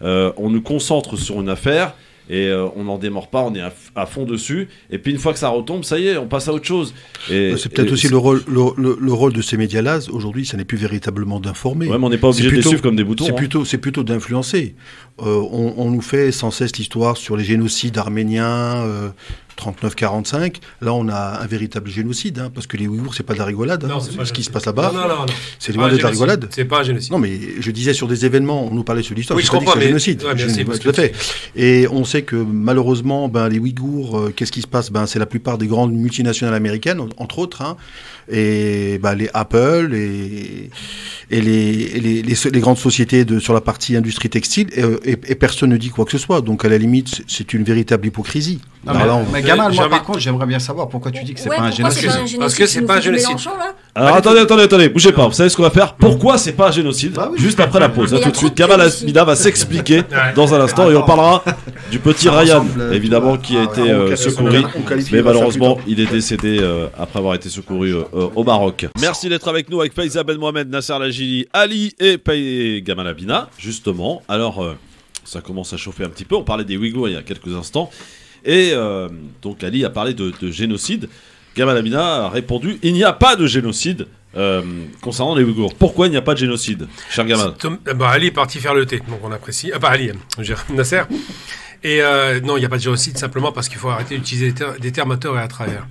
on nous concentre sur une affaire. Et on n'en démord pas, on est à fond dessus. Et puis une fois que ça retombe, ça y est, on passe à autre chose. C'est peut-être aussi le rôle de ces médias-là. Aujourd'hui, ça n'est plus véritablement d'informer. Ouais, mais on n'est pas obligé de les suivre comme des boutons. C'est plutôt d'influencer. On nous fait sans cesse l'histoire sur les génocides arméniens, 39-45. Là, on a un véritable génocide, hein, parce que les Ouïghours, c'est pas de la rigolade. Non, c'est ce qui se passe là-bas. Non. C'est loin d'être de la rigolade. C'est pas un génocide. Non, mais je disais sur des événements, on nous parlait sur l'histoire. Oui, je comprends, mais génocide. Ouais, tout à fait. Et on sait que malheureusement, les Ouïghours, qu'est-ce qui se passe? C'est la plupart des grandes multinationales américaines, entre autres, hein, et les Apple et les grandes sociétés sur la partie industrie textile, et personne ne dit quoi que ce soit. Donc à la limite, c'est une véritable hypocrisie. Mais Gamal, moi par contre, j'aimerais bien savoir pourquoi tu dis que c'est pas un génocide. Parce que c'est pas un génocide. Alors attendez, bougez pas. Vous savez ce qu'on va faire? Pourquoi c'est pas un génocide? Juste après la pause. Tout de suite, Gamal Amina va s'expliquer dans un instant et on parlera du petit Ryan, évidemment, qui a été secouru, mais malheureusement, il est décédé après avoir été secouru au Maroc. Merci d'être avec nous avec Faiza Ben Mohamed, Nasser Lajili, Ali et Gamal Amina. Justement, alors ça commence à chauffer un petit peu. On parlait des Ouïghours il y a quelques instants. Et donc Ali a parlé de génocide. Gamal Amina a répondu: il n'y a pas de génocide concernant les Ouïghours. Pourquoi il n'y a pas de génocide, cher Gamal? Ali est parti faire le thé, donc on apprécie. Pas Ali, Nasser. Et non, il n'y a pas de génocide simplement parce qu'il faut arrêter d'utiliser des termes à tort et à travers.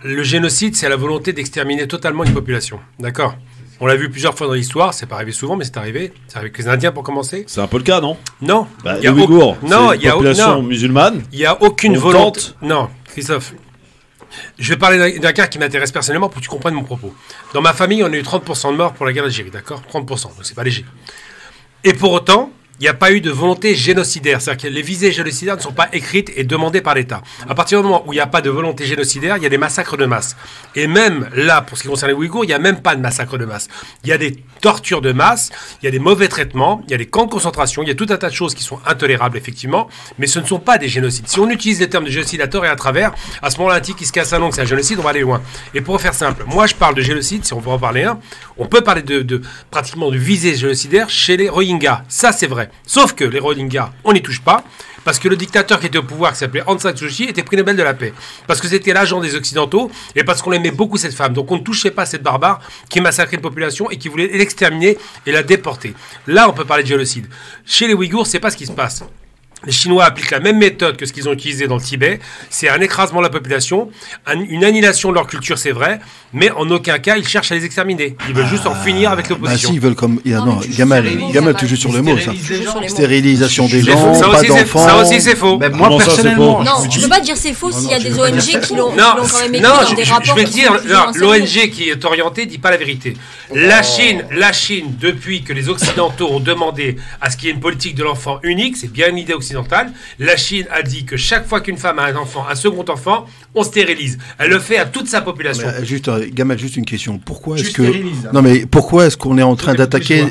Le génocide, c'est la volonté d'exterminer totalement une population. D'accord? On l'a vu plusieurs fois dans l'histoire, c'est pas arrivé souvent, mais c'est arrivé. C'est arrivé avec les Indiens pour commencer. C'est un peu le cas, non? Non. Les Ouïghours, c'est une population musulmane. Il n'y a aucune volonté. Non, Christophe. Je vais parler d'un cas qui m'intéresse personnellement pour que tu comprennes mon propos. Dans ma famille, on a eu 30% de morts pour la guerre d'Algérie, d'accord? 30%, donc c'est pas léger. Et pour autant, il n'y a pas eu de volonté génocidaire. C'est-à-dire que les visées génocidaires ne sont pas écrites et demandées par l'État. À partir du moment où il n'y a pas de volonté génocidaire, il y a des massacres de masse. Et même là, pour ce qui concerne les Ouïghours, il n'y a même pas de massacre de masse. Il y a des tortures de masse, il y a des mauvais traitements, il y a des camps de concentration, il y a tout un tas de choses qui sont intolérables, effectivement, mais ce ne sont pas des génocides. Si on utilise les termes de génocide à tort et à travers, à ce moment-là, un type qui se casse un nom que c'est un génocide, on va aller loin. Et pour faire simple, moi je parle de génocide, si on peut en parler un, on peut parler pratiquement de visée génocidaire chez les Rohingyas. Ça, c'est vrai. Sauf que les Rohingyas, on n'y touche pas, parce que le dictateur qui était au pouvoir, qui s'appelait Aung San Suu Kyi, était prix Nobel de la paix. Parce que c'était l'agent des Occidentaux, et parce qu'on aimait beaucoup cette femme. Donc on ne touchait pas cette barbare qui massacrait une population et qui voulait l'exterminer et la déporter. Là, on peut parler de génocide. Chez les Ouïghours, c'est pas ce qui se passe. Les Chinois appliquent la même méthode que ce qu'ils ont utilisé dans le Tibet. C'est un écrasement de la population, une annihilation de leur culture, c'est vrai, mais en aucun cas, ils cherchent à les exterminer. Ils veulent juste en finir avec l'opposition. Si, ils veulent comme... Gamal, tu joues sur les mots, ça. Stérilisation des gens, pas d'enfants... Ça aussi, c'est faux. Moi, personnellement... Non, tu peux pas dire c'est faux s'il y a des ONG qui l'ont quand même écrit dans des rapports... Je vais te dire, l'ONG qui est orientée dit pas la vérité. La Chine, depuis que les Occidentaux ont demandé à ce qu'il y ait une politique de l'enfant unique, c'est bien une idée occidentale, la Chine a dit que chaque fois qu'une femme a un enfant, un second enfant, on stérilise. Elle le fait à toute sa population. Gamal, juste une question. Pourquoi est-ce qu'on est en train d'attaquer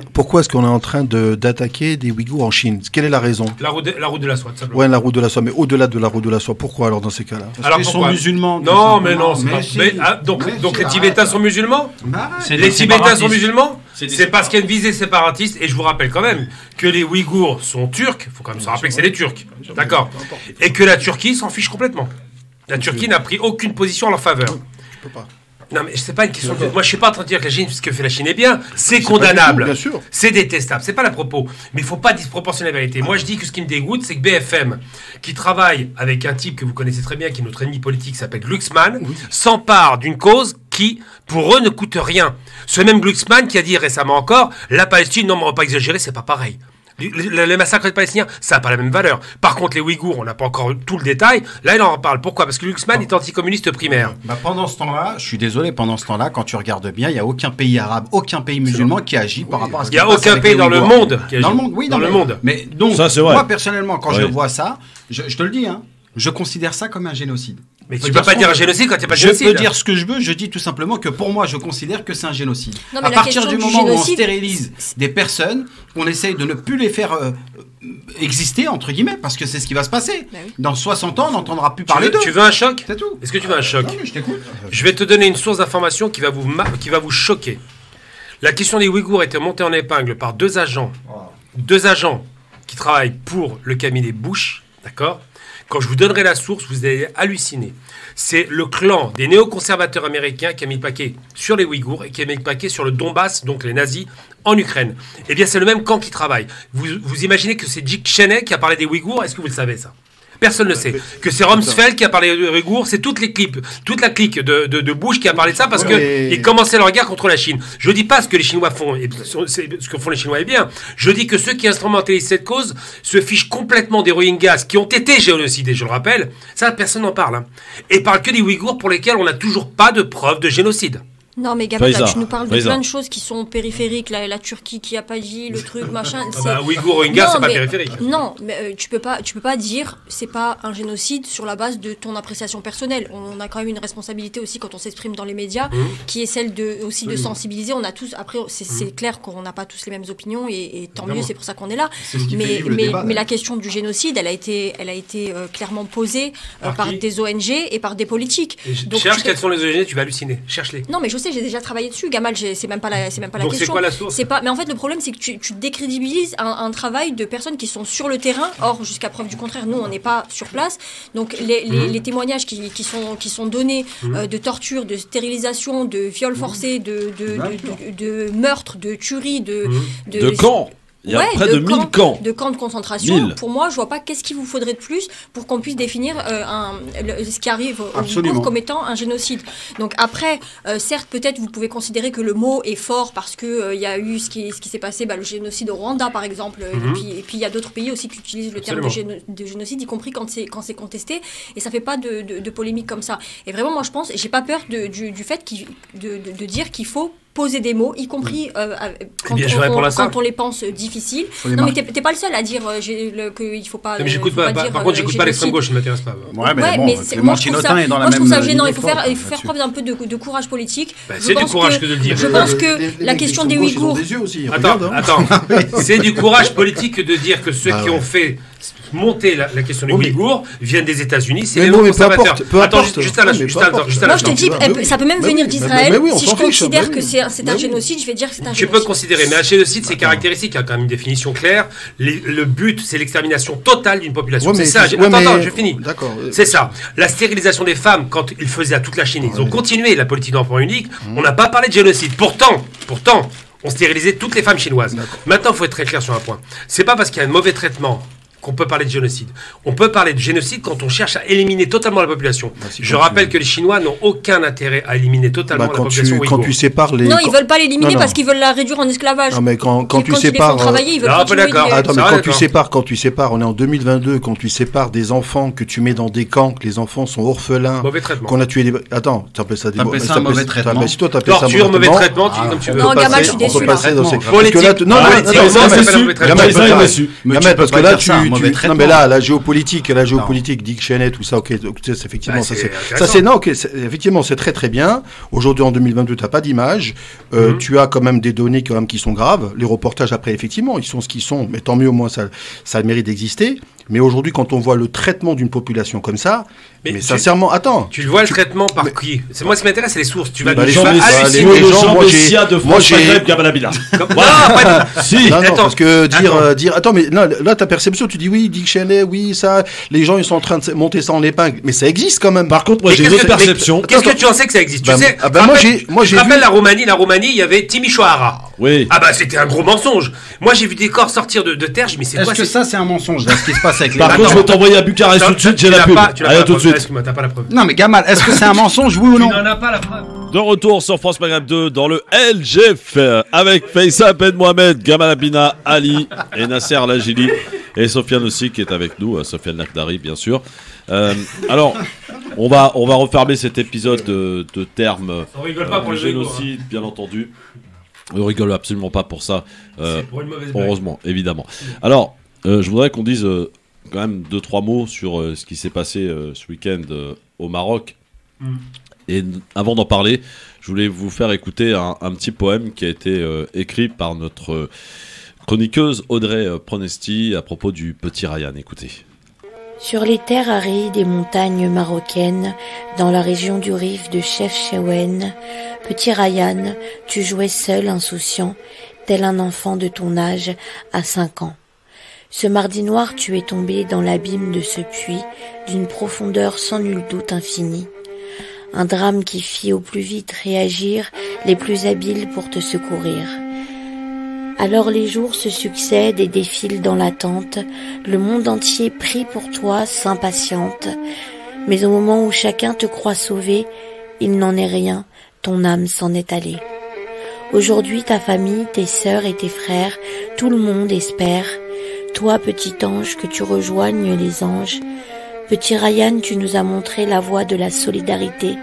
des Ouïghours en Chine? Quelle est la raison? La route de la soie, tout simplement. Ouais, la route de la soie. Mais au-delà de la route de la soie, pourquoi alors dans ces cas-là? Parce qu'ils sont musulmans. Non, mais non. Donc les Tibétains sont musulmans? Les Tibétains sont musulmans? C'est parce qu'il y a une visée séparatiste. Et je vous rappelle quand même que les Ouïghours sont turcs. Il faut quand même se rappeler que c'est les Turcs. D'accord. Et que la Turquie s'en fiche complètement. La Turquie n'a pris aucune position en leur faveur. Non, mais c'est pas une question de... Moi, je suis pas en train de dire que ce que fait la Chine est bien. C'est condamnable. Bien sûr. C'est détestable. C'est pas la propos. Mais il faut pas disproportionner la vérité. Moi, je dis que ce qui me dégoûte, c'est que BFM, qui travaille avec un type que vous connaissez très bien, qui est notre ennemi politique, qui s'appelle Glucksmann, s'empare d'une cause qui, pour eux, ne coûte rien. Ce même Glucksmann qui a dit récemment encore, la Palestine, non, mais on va pas exagérer, c'est pas pareil. Les massacres des Palestiniens, ça n'a pas la même valeur. Par contre, les Ouïghours, on n'a pas encore tout le détail. Là, il en parle. Pourquoi? Parce que Glucksmann est anticommuniste primaire. Pendant ce temps-là, je suis désolé, pendant ce temps-là, quand tu regardes bien, il n'y a aucun pays arabe, aucun pays musulman qui agit par rapport à ce qui se passe. Il n'y a aucun pays dans le monde qui agit. Dans le monde, oui, dans le monde. Mais donc, ça, moi, personnellement, quand je vois ça, je te le dis, hein, je considère ça comme un génocide. Mais tu ne peux pas dire un génocide quand il n'y a pas de génocide. Je peux dire ce que je veux, je dis tout simplement que pour moi, je considère que c'est un génocide. Non, à partir du moment où on stérilise des personnes, on essaye de ne plus les faire exister, entre guillemets, parce que c'est ce qui va se passer. Bah oui. Dans 60 ans, on n'entendra plus parler d'eux. Tu veux un choc? C'est tout. Est-ce que tu veux un choc? Non, mais je t'écoute. Je vais te donner une source d'information qui va vous choquer. La question des Ouïghours a été montée en épingle par deux agents qui travaillent pour le cabinet Bush, d'accord? Quand je vous donnerai la source, vous allez halluciner. C'est le clan des néoconservateurs américains qui a mis le paquet sur les Ouïghours et qui a mis le paquet sur le Donbass, donc les nazis, en Ukraine. Eh bien, c'est le même camp qui travaille. Vous imaginez que c'est Dick Cheney qui a parlé des Ouïghours? Est-ce que vous le savez, ça? Personne ne le sait. Que c'est Rumsfeld qui a parlé des Ouïghours, c'est toute la clique de Bush qui a parlé de ça parce qu'ils commençaient leur guerre contre la Chine. Je ne dis pas ce que les Chinois font, et ce que font les Chinois est bien. Je dis que ceux qui instrumentalisent cette cause se fichent complètement des Rohingyas qui ont été génocidés, je le rappelle. Ça, personne n'en parle. Hein. Et parle que des Ouïghours pour lesquels on n'a toujours pas de preuve de génocide. Non mais Gamal, tu nous parles de plein de choses qui sont périphériques, la Turquie qui a pas dit le truc machin. Ouïghour, Rohingya, c'est pas périphérique. Non, mais tu peux pas dire c'est pas un génocide sur la base de ton appréciation personnelle. On a quand même une responsabilité aussi quand on s'exprime dans les médias, qui est celle de sensibiliser. On a tous, après c'est clair qu'on n'a pas tous les mêmes opinions et tant mieux, c'est pour ça qu'on est là. Mais la question du génocide, elle a été clairement posée par des ONG et par des politiques. Donc, cherche quelles sont les ONG, tu vas halluciner. Cherche-les. Non mais je sais, j'ai déjà travaillé dessus, Gamal, c'est même pas la question. Donc c'est quoi la source? Mais en fait le problème c'est que tu décrédibilises un travail de personnes qui sont sur le terrain. Or jusqu'à preuve du contraire, nous on n'est pas sur place. Donc les témoignages qui sont donnés de torture, de stérilisation, de viols forcés, de meurtres, de tueries, de camps. Il y a près de 1000 camps. De camps de concentration. Pour moi, je vois pas qu'est-ce qu'il vous faudrait de plus pour qu'on puisse définir ce qui arrive au comme étant un génocide. Donc après, certes, peut-être vous pouvez considérer que le mot est fort parce que il y a eu ce qui s'est passé, le génocide au Rwanda par exemple, et puis il y a d'autres pays aussi qui utilisent le terme de génocide, y compris quand c'est contesté, et ça fait pas de polémique comme ça. Et vraiment, moi je pense, j'ai pas peur du fait de dire qu'il faut poser des mots, y compris quand on les pense difficiles. Non, mais t'es pas le seul à dire qu'il faut pas. Mais j'écoute pas. Par contre, j'écoute pas l'extrême gauche, ça m'intéresse pas. Ouais, mais Clément Chinotin est dans la même. Moi, je trouve ça gênant. Il faut faire preuve d'un peu de courage politique. C'est du courage que de le dire. Je pense que la question des Ouïghours. Attends. C'est du courage politique de dire que ceux qui ont fait monter la question des Ouïghours viennent des États-Unis, c'est les conservateurs. Attends, juste à l'instant. Moi, je te dis, ça peut même venir d'Israël. Si je considère que c'est un génocide, je vais dire que c'est un génocide. Tu peux considérer, mais un génocide, c'est caractéristique, il y a quand même une définition claire. Le but, c'est l'extermination totale d'une population. C'est ça. Attends, je finis. C'est ça. La stérilisation des femmes, quand ils faisaient à toute la Chine, ils ont continué la politique d'enfant unique. On n'a pas parlé de génocide. Pourtant, on stérilisait toutes les femmes chinoises. Maintenant, il faut être très clair sur un point. C'est pas parce qu'il y a un mauvais traitement qu'on peut parler de génocide. On peut parler de génocide quand on cherche à éliminer totalement la population. Je rappelle que les Chinois n'ont aucun intérêt à éliminer totalement la population ouïghour. Quand tu sépares les... Non, ils veulent pas l'éliminer parce qu'ils veulent la réduire en esclavage. Non, mais quand tu sépares... Ils veulent Attends, mais quand tu sépares, on est en 2022, quand tu sépares des enfants que tu mets dans des camps, que les enfants sont orphelins, qu'on a tué des... Attends, tu appelles ça des... T'appelles ça un mauvais traitement. Si toi t'appelles ça torture, mauvais traitement, tu dis comme tu veux. Non, Gamal, je suis déçu. Gamal, parce que là, non, mais là, la géopolitique, Dick Cheney, tout ça, ok, effectivement, effectivement, c'est très très bien. Aujourd'hui, en 2022, t'as pas d'image, tu as quand même des données quand même qui sont graves. Les reportages après, effectivement, ils sont ce qu'ils sont, mais tant mieux, au moins ça mérite d'exister. Mais aujourd'hui, quand on voit le traitement d'une population comme ça, mais sincèrement, attends. Tu le vois le traitement par qui? C'est moi ce qui m'intéresse, c'est les sources. Tu vas les gens Messia de France Maghreb Gabalabila. Si. Non, parce que dire, attends, mais là, ta perception, tu dis oui, Dick Cheney, oui, ça, les gens ils sont en train de monter ça en épingle, mais ça existe quand même. Par contre, moi j'ai une autre perception. Qu'est-ce que tu en sais que ça existe? Tu sais, moi j'ai vu la Roumanie, il y avait Timișoara. Oui. Ah bah c'était un gros mensonge. Moi j'ai vu des corps sortir de terre, mais c'est quoi? Est-ce que ça c'est un mensonge là, ce qui se passe avec les... Par contre, je vais t'envoyer à Bucarest tout de suite, j'ai la pub. Allez, tout de suite. T'as pas la preuve. Non mais Gamal, est-ce que c'est un mensonge, oui ou non? Tu n'en as pas la preuve. De retour sur France Maghreb 2 dans le LGF avec Faïssa Ben Mohamed, Gamal Abina, Ali et Nasser Lajili et Sofiane aussi qui est avec nous, Sofiane Lakhdari bien sûr. Alors, on va refermer cet épisode de termes on rigole pas pour le génocide, bien entendu. On rigole absolument pas pour ça. C'est pour une mauvaise blague. Heureusement, évidemment. Alors, je voudrais qu'on dise quand même 2-3 mots sur ce qui s'est passé ce week-end au Maroc. Et avant d'en parler, je voulais vous faire écouter un petit poème qui a été écrit par notre chroniqueuse Audrey Pronesti à propos du petit Ryan. Écoutez. Sur les terres arides des montagnes marocaines, dans la région du Rif de Chefchaouen, petit Ryan, tu jouais seul, insouciant, tel un enfant de ton âge à 5 ans. Ce mardi noir, tu es tombé dans l'abîme de ce puits, d'une profondeur sans nul doute infinie. Un drame qui fit au plus vite réagir les plus habiles pour te secourir. Alors les jours se succèdent et défilent dans l'attente, le monde entier prie pour toi, s'impatiente. Mais au moment où chacun te croit sauvé, il n'en est rien, ton âme s'en est allée. Aujourd'hui ta famille, tes sœurs et tes frères, tout le monde espère, toi petit ange, que tu rejoignes les anges. Petit Ryan, tu nous as montré la voie de la solidarité.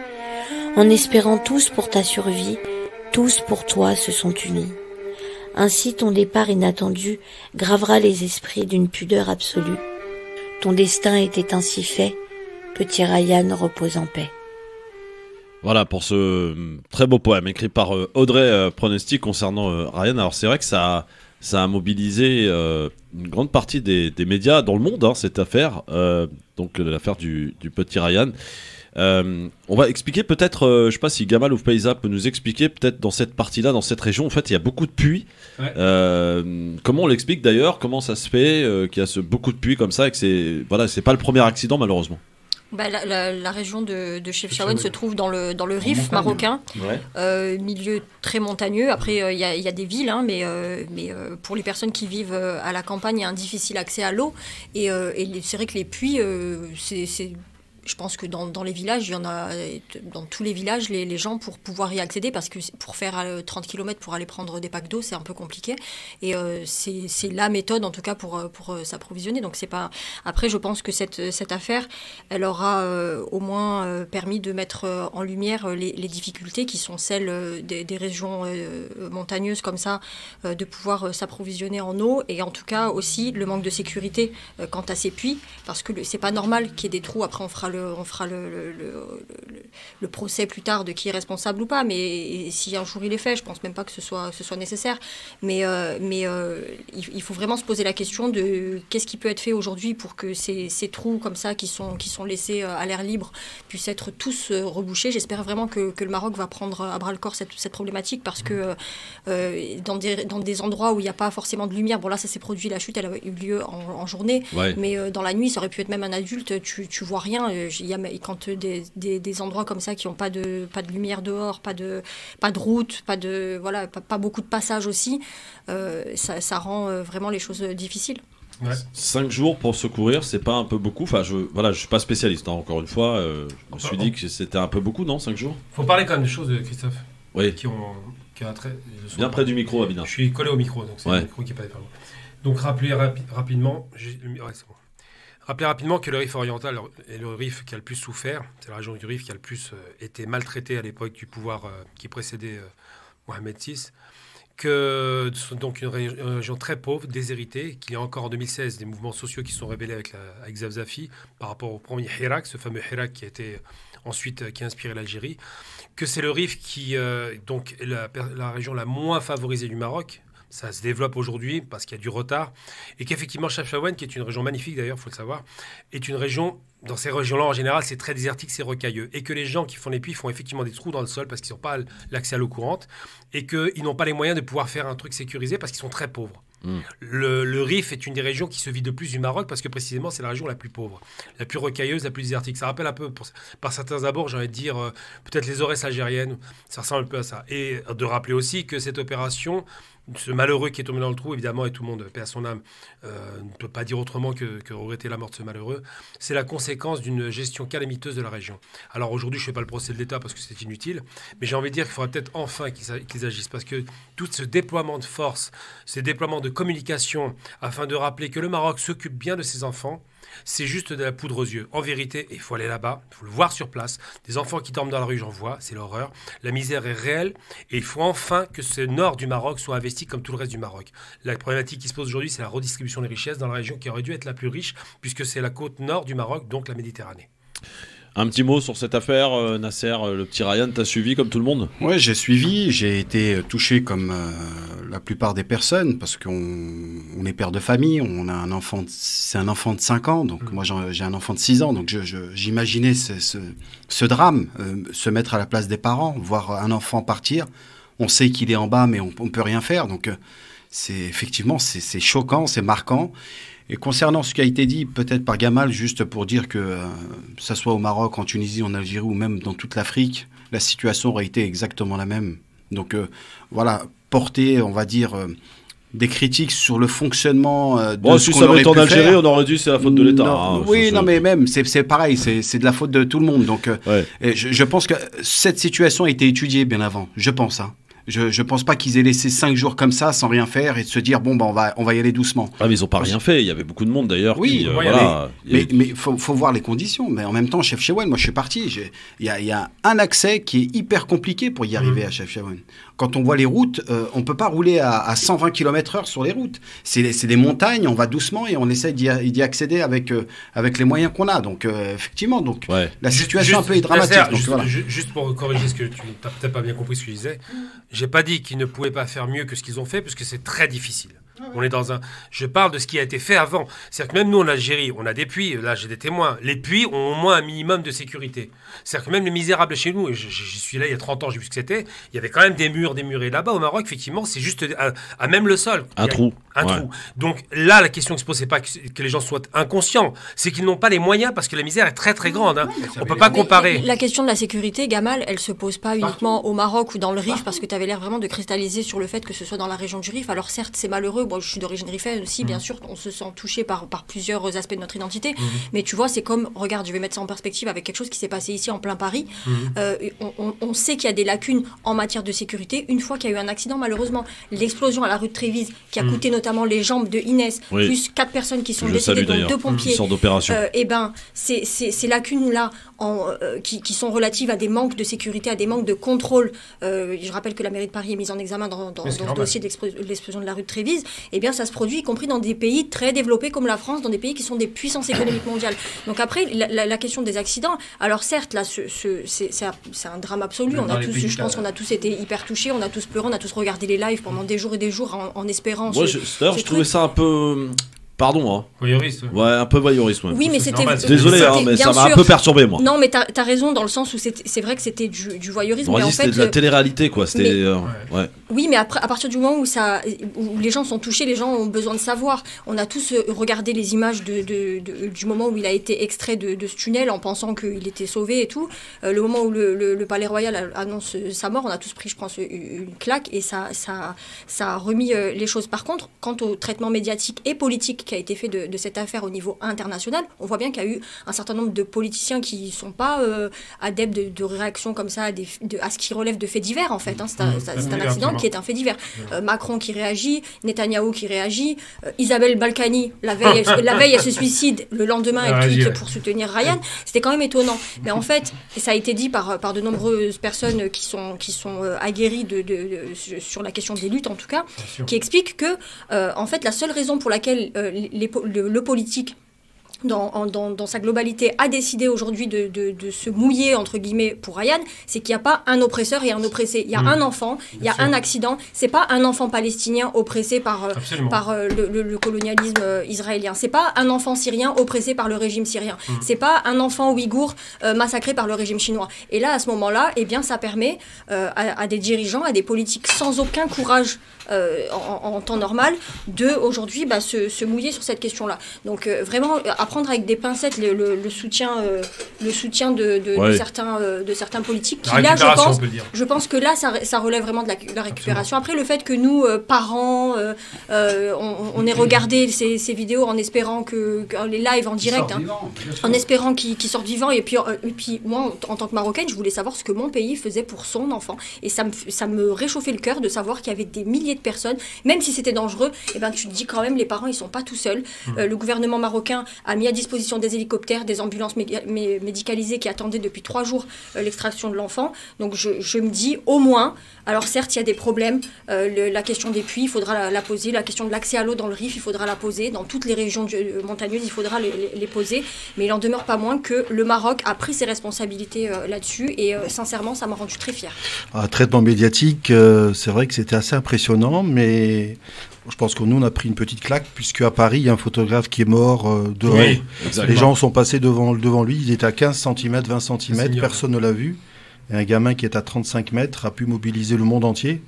En espérant tous pour ta survie, tous pour toi se sont unis. Ainsi ton départ inattendu gravera les esprits d'une pudeur absolue. Ton destin était ainsi fait, petit Ryan repose en paix. Voilà pour ce très beau poème écrit par Audrey Pronesti concernant Ryan. Alors c'est vrai que ça a mobilisé une grande partie des médias dans le monde, cette affaire, donc l'affaire du petit Ryan. On va expliquer peut-être, je sais pas si Gamal ou Faïssa peut nous expliquer peut-être dans cette partie-là, dans cette région, en fait il y a beaucoup de puits. Ouais. Comment on l'explique d'ailleurs, comment ça se fait qu'il y a beaucoup de puits comme ça et que c'est pas le premier accident malheureusement. La région de Chefchaouen se trouve dans le Rif marocain, milieu très montagneux. Après, il y a des villes, mais pour les personnes qui vivent à la campagne, il y a un difficile accès à l'eau. Et c'est vrai que les puits, je pense que dans les villages, il y en a dans tous les villages, les gens pour pouvoir y accéder, parce que pour faire 30 km pour aller prendre des packs d'eau, c'est un peu compliqué. Et c'est la méthode, en tout cas, pour s'approvisionner. Donc, c'est pas... Après, je pense que cette affaire, elle aura au moins permis de mettre en lumière les difficultés qui sont celles des régions montagneuses comme ça, de pouvoir s'approvisionner en eau. Et en tout cas, aussi, le manque de sécurité quant à ces puits, parce que c'est pas normal qu'il y ait des trous. Après, on fera le procès plus tard de qui est responsable ou pas, mais si un jour il est fait, je pense même pas que ce soit nécessaire. Mais il faut vraiment se poser la question de qu'est-ce qui peut être fait aujourd'hui pour que ces trous comme ça qui sont laissés à l'air libre puissent être tous rebouchés. J'espère vraiment que le Maroc va prendre à bras le corps cette problématique, parce que dans des endroits où il n'y a pas forcément de lumière, bon là ça s'est produit, la chute elle a eu lieu en journée, mais dans la nuit ça aurait pu être même un adulte, tu vois rien. Quand des endroits comme ça qui n'ont pas de lumière dehors, pas de route, pas beaucoup de passages aussi, ça rend vraiment les choses difficiles. 5 jours pour secourir, c'est pas un peu beaucoup? Enfin, je suis pas spécialiste, encore une fois. Je me suis dit que c'était un peu beaucoup, non, 5 jours? Faut parler quand même des choses, Christophe. Oui. Qui ont un trait. Bien près du micro, Abina. Je suis collé au micro, donc c'est le micro qui est pas département. Donc rappelez rapidement. C'est bon. Rappelez rapidement que le Rif oriental est le Rif qui a le plus souffert. C'est la région du Rif qui a le plus été maltraitée à l'époque du pouvoir qui précédait Mohamed VI. Que c'est donc une région très pauvre, déshéritée, qu'il y a encore en 2016 des mouvements sociaux qui sont révélés avec Zafzafi par rapport au premier Hirak, ce fameux Hirak qui a été ensuite qui a inspiré l'Algérie. Que c'est le Rif qui donc est la région la moins favorisée du Maroc. Ça se développe aujourd'hui parce qu'il y a du retard. Et qu'effectivement, Chefchaouen, qui est une région magnifique d'ailleurs, il faut le savoir, est une région, dans ces régions-là en général, c'est très désertique, c'est rocailleux. Et que les gens qui font les puits font effectivement des trous dans le sol parce qu'ils n'ont pas l'accès à l'eau courante. Et qu'ils n'ont pas les moyens de pouvoir faire un truc sécurisé parce qu'ils sont très pauvres. Le Rif est une des régions qui se vit de plus du Maroc parce que précisément c'est la région la plus pauvre, la plus rocailleuse, la plus désertique. Ça rappelle un peu, par certains abords, j'ai envie de dire, peut-être les Aurès algériennes, ça ressemble un peu à ça. Et de rappeler aussi que cette opération, ce malheureux qui est tombé dans le trou, évidemment, et tout le monde, paix à son âme, ne peut pas dire autrement que regretter la mort de ce malheureux, c'est la conséquence conséquence d'une gestion calamiteuse de la région. Alors aujourd'hui, je ne fais pas le procès de l'État parce que c'est inutile, mais j'ai envie de dire qu'il faudrait peut-être enfin qu'ils agissent, parce que tout ce déploiement de force, ces déploiements de communication, afin de rappeler que le Maroc s'occupe bien de ses enfants, c'est juste de la poudre aux yeux. En vérité, il faut aller là-bas, il faut le voir sur place. Des enfants qui dorment dans la rue, j'en vois, c'est l'horreur. La misère est réelle et il faut enfin que ce nord du Maroc soit investi comme tout le reste du Maroc. La problématique qui se pose aujourd'hui, c'est la redistribution des richesses dans la région qui aurait dû être la plus riche, puisque c'est la côte nord du Maroc, donc la Méditerranée. Un petit mot sur cette affaire, Nasser, le petit Ryan, t'as suivi comme tout le monde? Oui, j'ai suivi, j'ai été touché comme la plupart des personnes, parce qu'on est père de famille, on a un enfant, c'est un enfant de 5 ans, donc moi j'ai un enfant de 6 ans, donc j'imaginais ce drame, se mettre à la place des parents, voir un enfant partir, on sait qu'il est en bas, mais on ne peut rien faire, donc effectivement c'est choquant, c'est marquant. Et concernant ce qui a été dit, peut-être par Gamal, juste pour dire que ça soit au Maroc, en Tunisie, en Algérie ou même dans toute l'Afrique, la situation aurait été exactement la même. Donc voilà, porter, on va dire, des critiques sur le fonctionnement de ce si qu'on ça aurait avait été en pu Algérie, faire. on aurait dit c'est la faute de l'État. Oui, non, mais même, c'est pareil, c'est de la faute de tout le monde. Donc et je pense que cette situation a été étudiée bien avant, je pense, hein. Je pense pas qu'ils aient laissé 5 jours comme ça sans rien faire et de se dire bon bah on va y aller doucement. Ah mais ils ont pas rien fait, il y avait beaucoup de monde d'ailleurs. Oui, qui, voilà, mais faut voir les conditions. Mais en même temps, Chef Chewen, moi je suis parti. Il y a un accès qui est hyper compliqué pour y arriver à Chef Chewen. Quand on voit les routes, on peut pas rouler à 120 km/h sur les routes. C'est des montagnes, on va doucement et on essaie d'y accéder avec les moyens qu'on a. Donc effectivement, la situation un peu est dramatique. Juste pour corriger ce que tu n'as peut-être pas bien compris ce que je disais, j'ai pas dit qu'ils ne pouvaient pas faire mieux que ce qu'ils ont fait, parce que c'est très difficile. On est dans un. Je parle de ce qui a été fait avant. C'est-à-dire que même nous en Algérie, on a des puits. Là, j'ai des témoins. Les puits ont au moins un minimum de sécurité. C'est-à-dire que même les misérables chez nous, et j'y suis là il y a 30 ans, j'ai vu ce que c'était. Il y avait quand même des murs. Et là-bas, au Maroc, effectivement, c'est juste à même le sol. Un trou. Trou. Donc là, la question qui se pose, c'est pas que les gens soient inconscients, c'est qu'ils n'ont pas les moyens, parce que la misère est très très grande. Hein. On peut pas comparer. La question de la sécurité, Gamal, elle se pose pas uniquement au Maroc ou dans le Rif, parce que tu avais l'air vraiment de cristalliser sur le fait que ce soit dans la région du Rif. Alors certes, c'est malheureux. Bon, je suis d'origine rifaine aussi, bien sûr, on se sent touché par plusieurs aspects de notre identité. Mais tu vois, c'est comme, regarde, je vais mettre ça en perspective avec quelque chose qui s'est passé ici en plein Paris. On sait qu'il y a des lacunes en matière de sécurité. Une fois qu'il y a eu un accident, malheureusement, l'explosion à la rue de Trévise, qui a coûté notamment les jambes de Inès, plus 4 personnes qui sont décédées, dont 2 pompiers. Et ben, ces lacunes-là, qui sont relatives à des manques de sécurité, à des manques de contrôle. Je rappelle que la mairie de Paris est mise en examen dans ce dossier de l'explosion de la rue de Trévise. Eh bien, ça se produit, y compris dans des pays très développés comme la France, dans des pays qui sont des puissances économiques mondiales. Donc après, la question des accidents, alors certes, là, c'est un drame absolu. Je pense qu'on a tous été hyper touchés, on a tous pleuré, on a tous regardé les lives pendant des jours et des jours en espérant. Moi, d'ailleurs, je trouvais ça un peu... Pardon, hein. Voyeuriste. Ouais, un peu voyeurisme. Ouais. Oui, mais c'était. Désolé, hein, mais ça m'a un peu perturbé, moi. Non, mais t'as raison dans le sens où c'est vrai que c'était du voyeurisme. Mais en fait, c'était de la télé-réalité, quoi. C'était. Ouais. Oui, mais après, à partir du moment où les gens sont touchés, les gens ont besoin de savoir. On a tous regardé les images du moment où il a été extrait de ce tunnel en pensant qu'il était sauvé et tout. Le moment où le Palais Royal annonce sa mort, on a tous pris, je pense, une claque et ça a remis les choses. Par contre, quant au traitement médiatique et politique qui a été fait de cette affaire au niveau international, on voit bien qu'il y a eu un certain nombre de politiciens qui ne sont pas adeptes de réactions comme ça à ce qui relève de faits divers, en fait. Hein. C'est un accident qui est un fait divers. Macron qui réagit, Netanyahou qui réagit, Isabelle Balkany, la veille, elle se suicide, le lendemain, elle tweet pour soutenir Ryan. C'était quand même étonnant. Mais en fait, ça a été dit par de nombreuses personnes qui sont aguerries sur la question des luttes, en tout cas, qui expliquent que, en fait, la seule raison pour laquelle le politique dans sa globalité a décidé aujourd'hui de se mouiller entre guillemets pour Ryan, c'est qu'il n'y a pas un oppresseur et un oppressé. Il y a un enfant, il y a un accident. C'est pas un enfant palestinien oppressé par le colonialisme israélien. C'est pas un enfant syrien oppressé par le régime syrien. C'est pas un enfant ouïghour massacré par le régime chinois. Et là, à ce moment-là, eh bien, ça permet à des dirigeants, à des politiques sans aucun courage en temps normal, de aujourd'hui se mouiller sur cette question-là. Donc vraiment, après prendre avec des pincettes le soutien de certains politiques. Qui, là, je pense que là, ça relève vraiment de la récupération. Après, le fait que nous, parents, on ait regardé ces vidéos en espérant que les lives en direct, en espérant qu'ils sortent vivants. Et puis moi, en tant que Marocaine, je voulais savoir ce que mon pays faisait pour son enfant. Et ça me réchauffait le cœur de savoir qu'il y avait des milliers de personnes, même si c'était dangereux, et ben tu te dis quand même, les parents, ils sont pas tout seuls. Le gouvernement marocain a mis à disposition des hélicoptères, des ambulances médicalisées qui attendaient depuis 3 jours l'extraction de l'enfant. Donc je me dis, au moins, alors certes, il y a des problèmes, la question des puits, il faudra la poser, la question de l'accès à l'eau dans le Rif, il faudra la poser, dans toutes les régions montagneuses, il faudra les poser, mais il en demeure pas moins que le Maroc a pris ses responsabilités là-dessus, et sincèrement, ça m'a rendu très fière. Traitement médiatique, c'est vrai que c'était assez impressionnant, mais je pense que nous, on a pris une petite claque, puisque à Paris, il y a un photographe qui est mort dehors. Oui, les gens sont passés devant lui, il était à 15 cm, 20 cm, personne ne l'a vu. Et un gamin qui est à 35 mètres a pu mobiliser le monde entier.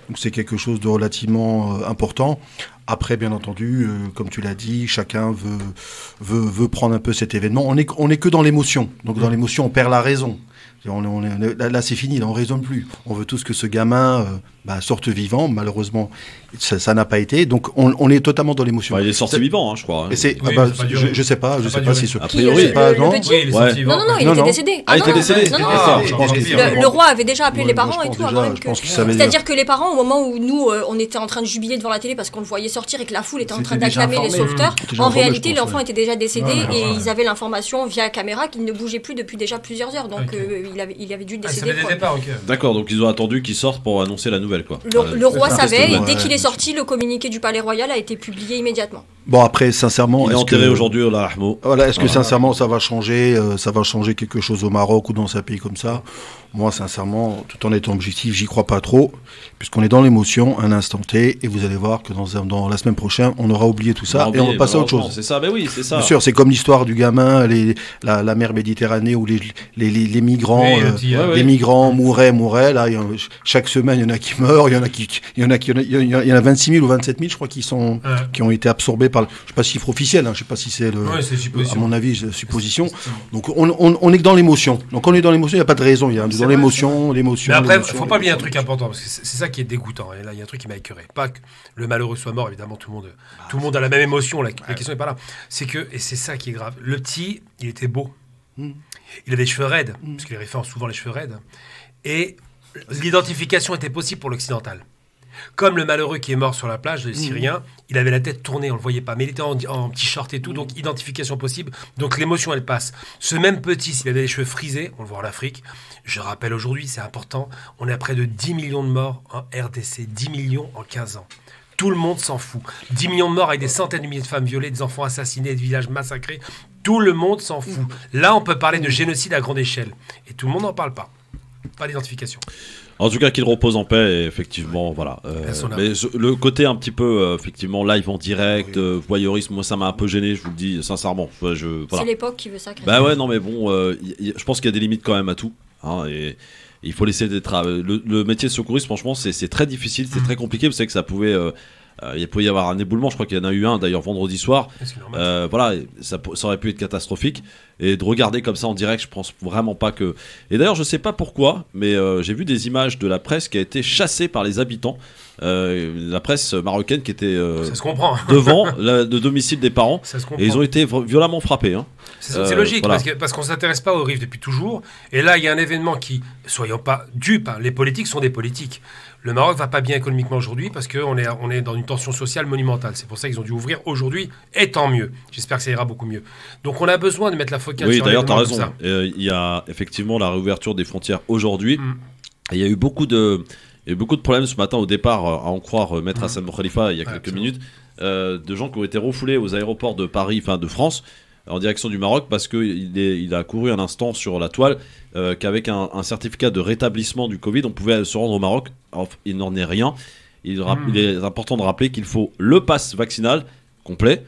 Donc c'est quelque chose de relativement important. Après, bien entendu, comme tu l'as dit, chacun veut prendre un peu cet événement. On est que dans l'émotion. Donc dans l'émotion, on perd la raison. Là, c'est fini, là, on ne raisonne plus. On veut tous que ce gamin sorte vivant. Malheureusement, ça n'a pas été. Donc, on est totalement dans l'émotion. Il est sorti vivant, je crois. Et je sais pas si ce... A priori, non, il était décédé. Il était décédé. Le roi avait déjà appelé les parents et tout. C'est-à-dire que les parents, au moment où nous, on était en train de jubiler devant la télé parce qu'on le voyait sortir et que la foule était en train d'acclamer les sauveteurs, en réalité, l'enfant était déjà décédé et ils avaient l'information via caméra qu'il ne bougeait plus depuis déjà plusieurs heures. Donc, il avait dû décéder. D'accord, donc ils ont attendu qu'il sorte pour annoncer la nouvelle, quoi. Le roi savait, et dès qu'il est sorti, le communiqué du Palais Royal a été publié immédiatement. Bon, après, sincèrement, il est enterré aujourd'hui au Lahmo. Voilà, est-ce que sincèrement ça va changer quelque chose au Maroc ou dans un pays comme ça? Moi, sincèrement, tout en étant objectif, j'y crois pas trop, puisqu'on est dans l'émotion, un instant T, et vous allez voir que dans la semaine prochaine, on aura oublié tout ça et on va passer à autre chose. C'est ça, ben oui, c'est ça. Bien sûr, c'est comme l'histoire du gamin, la mer Méditerranée où les migrants, les migrants mouraient. Là, chaque semaine, il y en a qui meurent, il y en a 26 000 ou 27 000, je crois, qui ont été absorbés par, je sais pas si chiffre officiel, je sais pas si c'est à mon avis, supposition. Donc on est dans l'émotion. Donc on est dans l'émotion, il n'y a pas de raison, il y a dans l'émotion. Mais après, il ne faut pas oublier un truc important, parce que c'est ça qui est dégoûtant. Et là, il y a un truc qui m'a écœuré. Pas que le malheureux soit mort, évidemment, tout le monde a la même émotion, la question n'est pas là. C'est que, et c'est ça qui est grave, le petit, il était beau. Il avait les cheveux raides, parce qu'il réfère souvent les cheveux raides. Et l'identification était possible pour l'occidental. Comme le malheureux qui est mort sur la plage, le Syrien, il avait la tête tournée, on le voyait pas, mais il était en t-shirt et tout, donc identification possible, donc l'émotion elle passe. Ce même petit, s'il avait les cheveux frisés, on le voit en Afrique, je rappelle aujourd'hui, c'est important, on est à près de 10 millions de morts en RDC, 10 millions en 15 ans. Tout le monde s'en fout. 10 millions de morts avec des centaines de milliers de femmes violées, des enfants assassinés, des villages massacrés, tout le monde s'en fout. Là, on peut parler de génocide à grande échelle, et tout le monde n'en parle pas. Pas d'identification. En tout cas, qu'il repose en paix, et effectivement, voilà. Mais le côté un petit peu, effectivement, live en direct, voyeurisme, moi ça m'a un peu gêné, je vous le dis sincèrement. Voilà. C'est l'époque qui veut ça. Bah ouais, non mais bon, je pense qu'il y a des limites quand même à tout. Et il faut laisser des travaux. Le métier de secouriste, franchement, c'est très difficile, c'est très compliqué. Vous savez que ça pouvait... il pouvait y avoir un éboulement, je crois qu'il y en a eu un d'ailleurs vendredi soir. Voilà, ça aurait pu être catastrophique. Et de regarder comme ça en direct, je pense vraiment pas que. Et d'ailleurs, je sais pas pourquoi, mais j'ai vu des images de la presse qui a été chassée par les habitants. La presse marocaine qui était devant le domicile des parents. Et ils ont été violemment frappés. C'est logique, voilà. parce qu'on ne s'intéresse pas aux rives depuis toujours. Et là, il y a un événement qui, soyons pas dupes, les politiques sont des politiques. Le Maroc va pas bien économiquement aujourd'hui parce qu'on est dans une tension sociale monumentale. C'est pour ça qu'ils ont dû ouvrir aujourd'hui, et tant mieux. J'espère que ça ira beaucoup mieux. Donc on a besoin de mettre la focale sur d'ailleurs, tu as raison. Il y a effectivement la réouverture des frontières aujourd'hui. Et il y a eu beaucoup de problèmes ce matin au départ, à en croire Maître Hassan Khalifa il y a quelques minutes, de gens qui ont été refoulés aux aéroports de Paris, enfin de France, en direction du Maroc, parce qu'il a couru un instant sur la toile qu'avec un certificat de rétablissement du Covid, on pouvait se rendre au Maroc. Alors, il n'en est rien. Il est important de rappeler qu'il faut le pass vaccinal complet,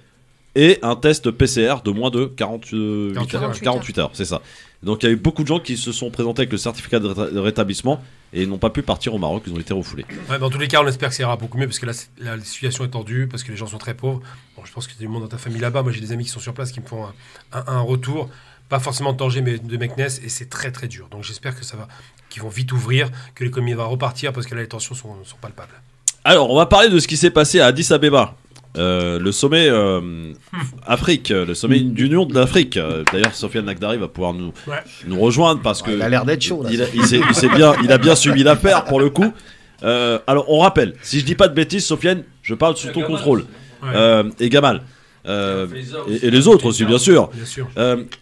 et un test PCR de moins de 48 heures, c'est ça. Donc il y a eu beaucoup de gens qui se sont présentés avec le certificat de rétablissement et n'ont pas pu partir au Maroc, ils ont été refoulés. Ouais, dans tous les cas, on espère que ça ira beaucoup mieux parce que là, la situation est tendue, parce que les gens sont très pauvres. Bon, je pense que tu as du monde dans ta famille là-bas. Moi, j'ai des amis qui sont sur place qui me font un retour, pas forcément de Tanger, mais de Meknes, et c'est très très dur. Donc j'espère que qu'ils vont vite ouvrir, que l'économie va repartir parce que là, les tensions sont palpables. Alors, on va parler de ce qui s'est passé à Addis Abeba. Le sommet Afrique, le sommet d'Union de l'Afrique. D'ailleurs, Sofiane Nagdari va pouvoir nous rejoindre parce que il a l'air d'être chaud. Là, il a bien suivi l'affaire pour le coup. Alors, on rappelle, si je dis pas de bêtises, Sofiane, je parle sous ton contrôle. Et Gamal. Et les autres aussi, bien sûr.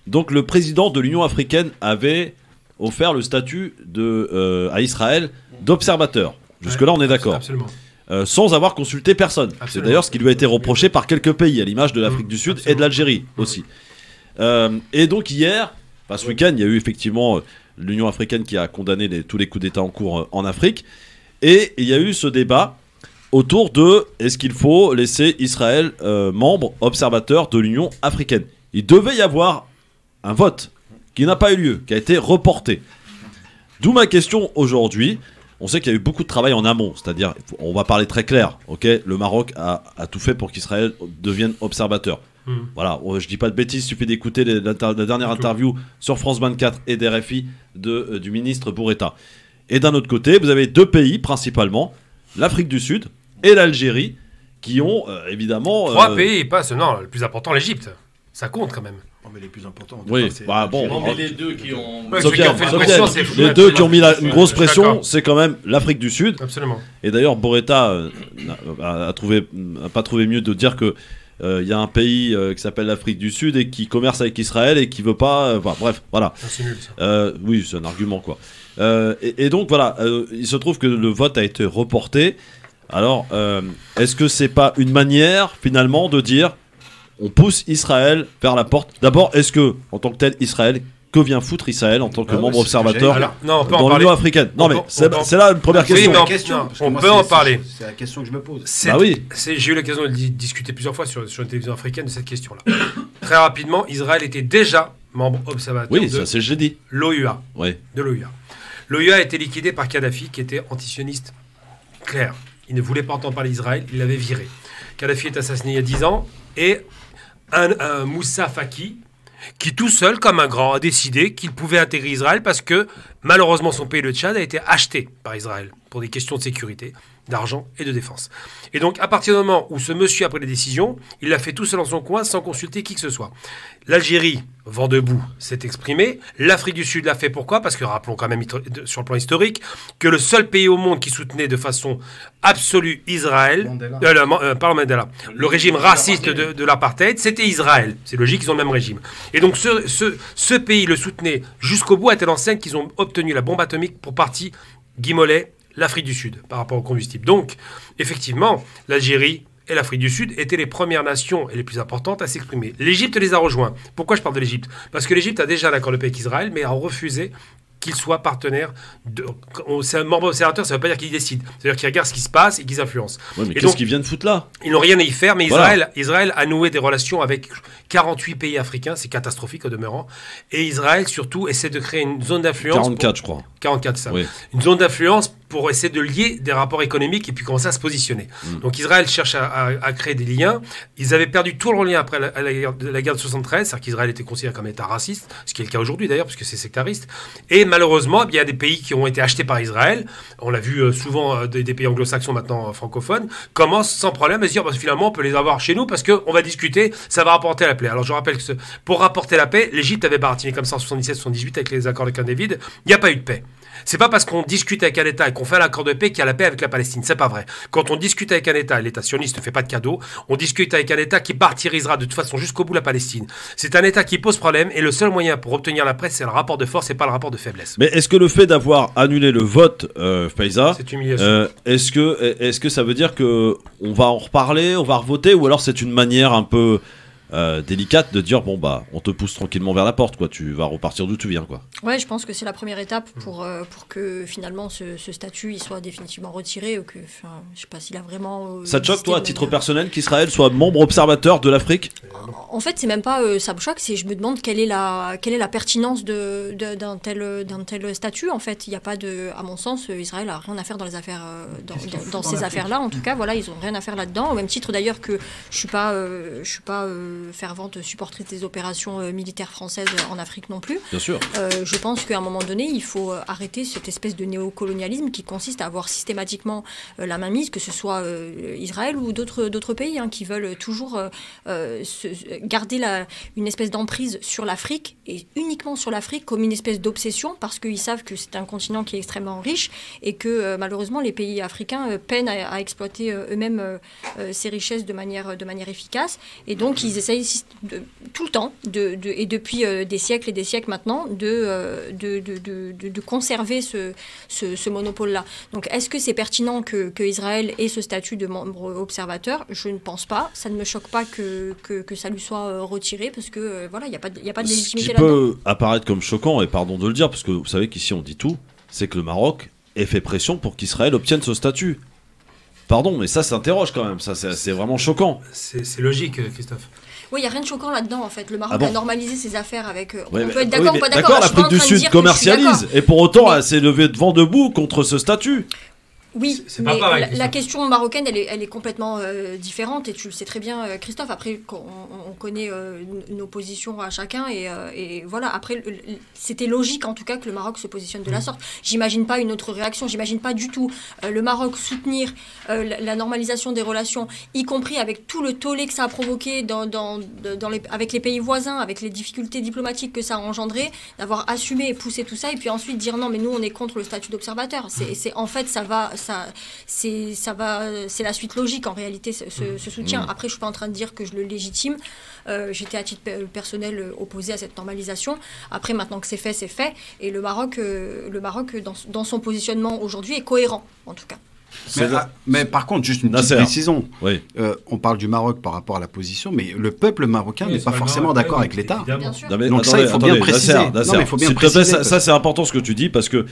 Donc, le président de l'Union africaine avait offert le statut à Israël d'observateur. Jusque-là, on est d'accord. Absolument. Sans avoir consulté personne. C'est d'ailleurs ce qui lui a été reproché par quelques pays, à l'image de l'Afrique du Sud et de l'Algérie aussi. Et donc hier, ce week-end, il y a eu effectivement l'Union africaine qui a condamné tous les coups d'État en cours en Afrique. Et il y a eu ce débat autour de est-ce qu'il faut laisser Israël membre observateur de l'Union africaine. Il devait y avoir un vote qui n'a pas eu lieu, qui a été reporté. D'où ma question aujourd'hui. On sait qu'il y a eu beaucoup de travail en amont, c'est-à-dire, on va parler très clair, ok ? Le Maroc a tout fait pour qu'Israël devienne observateur. Voilà, je dis pas de bêtises, il suffit d'écouter la dernière interview sur France 24 et d'RFI du ministre Bourreta. Et d'un autre côté, vous avez deux pays principalement, l'Afrique du Sud et l'Algérie, qui ont évidemment... Trois pays, pas non, le plus important, l'Égypte. Ça compte quand même. Mais les plus importants. Oui, les deux qui ont. Les deux qui ont mis une grosse pression, c'est quand même l'Afrique du Sud. Absolument. Et d'ailleurs, Bourreta n'a pas trouvé mieux de dire que il y a un pays qui s'appelle l'Afrique du Sud et qui commerce avec Israël et qui veut pas. Bref, voilà. C'est nul, ça. Oui, c'est un argument quoi. Et donc voilà, il se trouve que le vote a été reporté. Alors, est-ce que c'est pas une manière finalement de dire on pousse Israël vers la porte. D'abord, est-ce que, en tant que tel, Israël, que vient foutre Israël en tant que membre observateur dans l'Union africaine ? Non, mais c'est là une première question. On peut en parler. C'est la question que je me pose. J'ai eu l'occasion de discuter plusieurs fois sur une télévision africaine de cette question-là. Très rapidement, Israël était déjà membre observateur de l'OUA. Oui. De l'OUA. L'OUA a été liquidé par Kadhafi, qui était antisioniste clair. Il ne voulait pas entendre parler d'Israël, il l'avait viré. Kadhafi est assassiné il y a 10 ans et un Moussa Faki qui tout seul, comme un grand, a décidé qu'il pouvait intégrer Israël parce que malheureusement son pays, le Tchad, a été acheté par Israël pour des questions de sécurité, d'argent et de défense. Et donc à partir du moment où ce monsieur a pris les décisions, il l'a fait tout seul dans son coin sans consulter qui que ce soit. L'Algérie, vent debout, s'est exprimée. L'Afrique du Sud l'a fait pourquoi ? Parce que rappelons quand même sur le plan historique que le seul pays au monde qui soutenait de façon absolue Israël, le régime raciste de l'apartheid, c'était Israël. C'est logique, ils ont le même régime. Et donc ce pays le soutenait jusqu'au bout à telle enseigne qu'ils ont obtenu la bombe atomique pour partie Guy-Mollet, l'Afrique du Sud, par rapport au combustible. Donc, effectivement, l'Algérie et l'Afrique du Sud étaient les premières nations et les plus importantes à s'exprimer. L'Égypte les a rejoints. Pourquoi je parle de l'Égypte ? Parce que l'Égypte a déjà un accord de paix avec Israël, mais a refusé qu'il soit partenaire. C'est un membre observateur, ça ne veut pas dire qu'il décide. C'est-à-dire qu'il regarde ce qui se passe et qu'ils influencent. Ouais, mais qu'est-ce qu'ils viennent foutre là ? Ils n'ont rien à y faire, mais Israël a noué des relations avec 48 pays africains, c'est catastrophique au demeurant. Et Israël, surtout, essaie de créer une zone d'influence. 44, je crois. 44, ça. Oui. Une zone d'influence pour essayer de lier des rapports économiques et puis commencer à se positionner. Donc Israël cherche à créer des liens. Ils avaient perdu tout leur lien après la guerre de 73, c'est-à-dire qu'Israël était considéré comme État raciste, ce qui est le cas aujourd'hui d'ailleurs, puisque c'est sectariste. Et malheureusement, il y a des pays qui ont été achetés par Israël. On l'a vu souvent des pays anglo-saxons maintenant francophones, commencent sans problème à se dire finalement on peut les avoir chez nous parce qu'on va discuter, ça va rapporter la paix. Alors je rappelle que pour rapporter la paix, l'Égypte avait baratiné comme ça en 77-78 avec les accords de Camp David. Il n'y a pas eu de paix. C'est pas parce qu'on discute avec un État et qu'on fait un accord de paix qu'il y a la paix avec la Palestine. C'est pas vrai. Quand on discute avec un État, l'État sioniste ne fait pas de cadeau, on discute avec un État qui martyrisera de toute façon jusqu'au bout la Palestine. C'est un État qui pose problème et le seul moyen pour obtenir la paix, c'est le rapport de force et pas le rapport de faiblesse. Mais est-ce que le fait d'avoir annulé le vote, Faiza, c'est humiliation. Est-ce que ça veut dire que on va en reparler, on va revoter, ou alors c'est une manière un peu délicate de dire bon bah on te pousse tranquillement vers la porte quoi, tu vas repartir d'où tu viens quoi. Ouais, je pense que c'est la première étape pour que finalement ce statut il soit définitivement retiré ou que je sais pas s'il a vraiment. Ça te choque toi à titre personnel qu'Israël soit membre observateur de l'Afrique? En fait, c'est même pas ça me choque, c'est je me demande quelle est la pertinence d'un tel statut en fait. Il y a pas de, à mon sens, Israël a rien à faire dans les affaires dans ces affaires-là en tout cas, voilà, ils ont rien à faire là-dedans, au même titre d'ailleurs que je suis pas fervente supportrice des opérations militaires françaises en Afrique non plus. Bien sûr. Je pense qu'à un moment donné, il faut arrêter cette espèce de néocolonialisme qui consiste à avoir systématiquement la mainmise, que ce soit Israël ou d'autres pays qui veulent toujours garder une espèce d'emprise sur l'Afrique et uniquement sur l'Afrique comme une espèce d'obsession parce qu'ils savent que c'est un continent qui est extrêmement riche et que malheureusement les pays africains peinent à exploiter eux-mêmes ces richesses de manière efficace. Et donc, ils essayent tout le temps, et depuis des siècles et des siècles maintenant, de conserver ce monopole-là. Donc, est-ce que c'est pertinent que Israël ait ce statut de membre observateur? Je ne pense pas. Ça ne me choque pas que ça lui soit retiré, parce que voilà, il n'y a pas de légitimité là-dedans. Ce qui peut apparaître comme choquant, et pardon de le dire, parce que vous savez qu'ici on dit tout, c'est que le Maroc ait fait pression pour qu'Israël obtienne ce statut. Pardon, mais ça s'interroge quand même, ça c'est vraiment choquant. C'est logique, Christophe. Oui, il n'y a rien de choquant là-dedans, en fait. Le Maroc a normalisé ses affaires avec... on peut être d'accord ou pas d'accord. L'Afrique du Sud commercialise, et pour autant, elle s'est levée devant debout contre ce statut. Oui, mais la question marocaine, elle est complètement différente, et tu le sais très bien, Christophe. Après, on connaît nos positions à chacun, et voilà. Après, c'était logique, en tout cas, que le Maroc se positionne de la sorte. J'imagine pas une autre réaction. J'imagine pas du tout le Maroc soutenir la normalisation des relations, y compris avec tout le tollé que ça a provoqué avec les pays voisins, avec les difficultés diplomatiques que ça a engendré, d'avoir assumé et poussé tout ça, et puis ensuite dire non, mais nous, on est contre le statut d'observateur. En fait, c'est la suite logique en réalité, ce soutien. Après, je suis pas en train de dire que je le légitime. J'étais à titre personnel opposé à cette normalisation. Après, maintenant que c'est fait, et le Maroc dans son positionnement aujourd'hui est cohérent, en tout cas. Mais par contre, juste une petite précision. Oui. On parle du Maroc par rapport à la position, mais le peuple marocain n'est pas forcément d'accord avec l'État. Donc ça, il faut bien préciser. Ça, c'est important ce que tu dis, parce que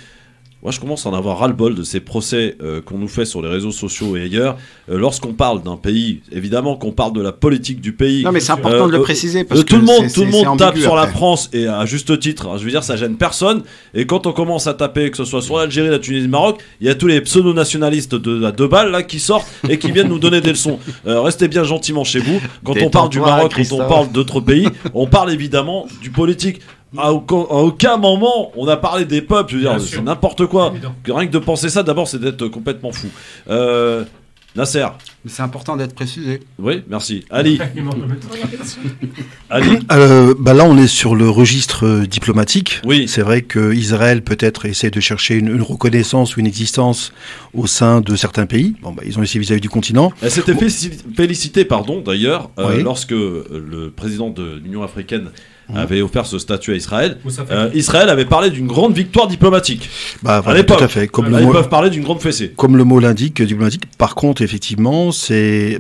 moi, je commence à en avoir ras-le-bol de ces procès qu'on nous fait sur les réseaux sociaux et ailleurs. Lorsqu'on parle d'un pays, évidemment qu'on parle de la politique du pays. Non, mais c'est important de le préciser. Parce tout le monde tape sur la France, et à juste titre. Je veux dire, ça gêne personne. Et quand on commence à taper, que ce soit sur l'Algérie, la Tunisie, le Maroc, il y a tous les pseudo-nationalistes à deux balles là, qui sortent et qui viennent nous donner des leçons. Restez bien gentiment chez vous. Quand on parle du Maroc, quand on parle d'autres pays, on parle évidemment du politique. À aucun moment on a parlé des peuples, je veux dire, c'est n'importe quoi. Rien que de penser ça, d'abord, c'est d'être complètement fou. Nasser. Mais c'est important d'être précisé. Oui, merci. Ali. Ali. Là, on est sur le registre diplomatique. Oui. C'est vrai qu'Israël peut-être essaie de chercher une reconnaissance ou une existence au sein de certains pays. Ils ont essayé vis-à-vis du continent. Elle s'était félicitée, d'ailleurs, lorsque le président de l'Union africaine avait offert ce statut à Israël. Israël avait parlé d'une grande victoire diplomatique. À l'époque, tout à fait. Ils peuvent parler d'une grande fessée. Comme le mot l'indique, diplomatique. Par contre, effectivement, c'est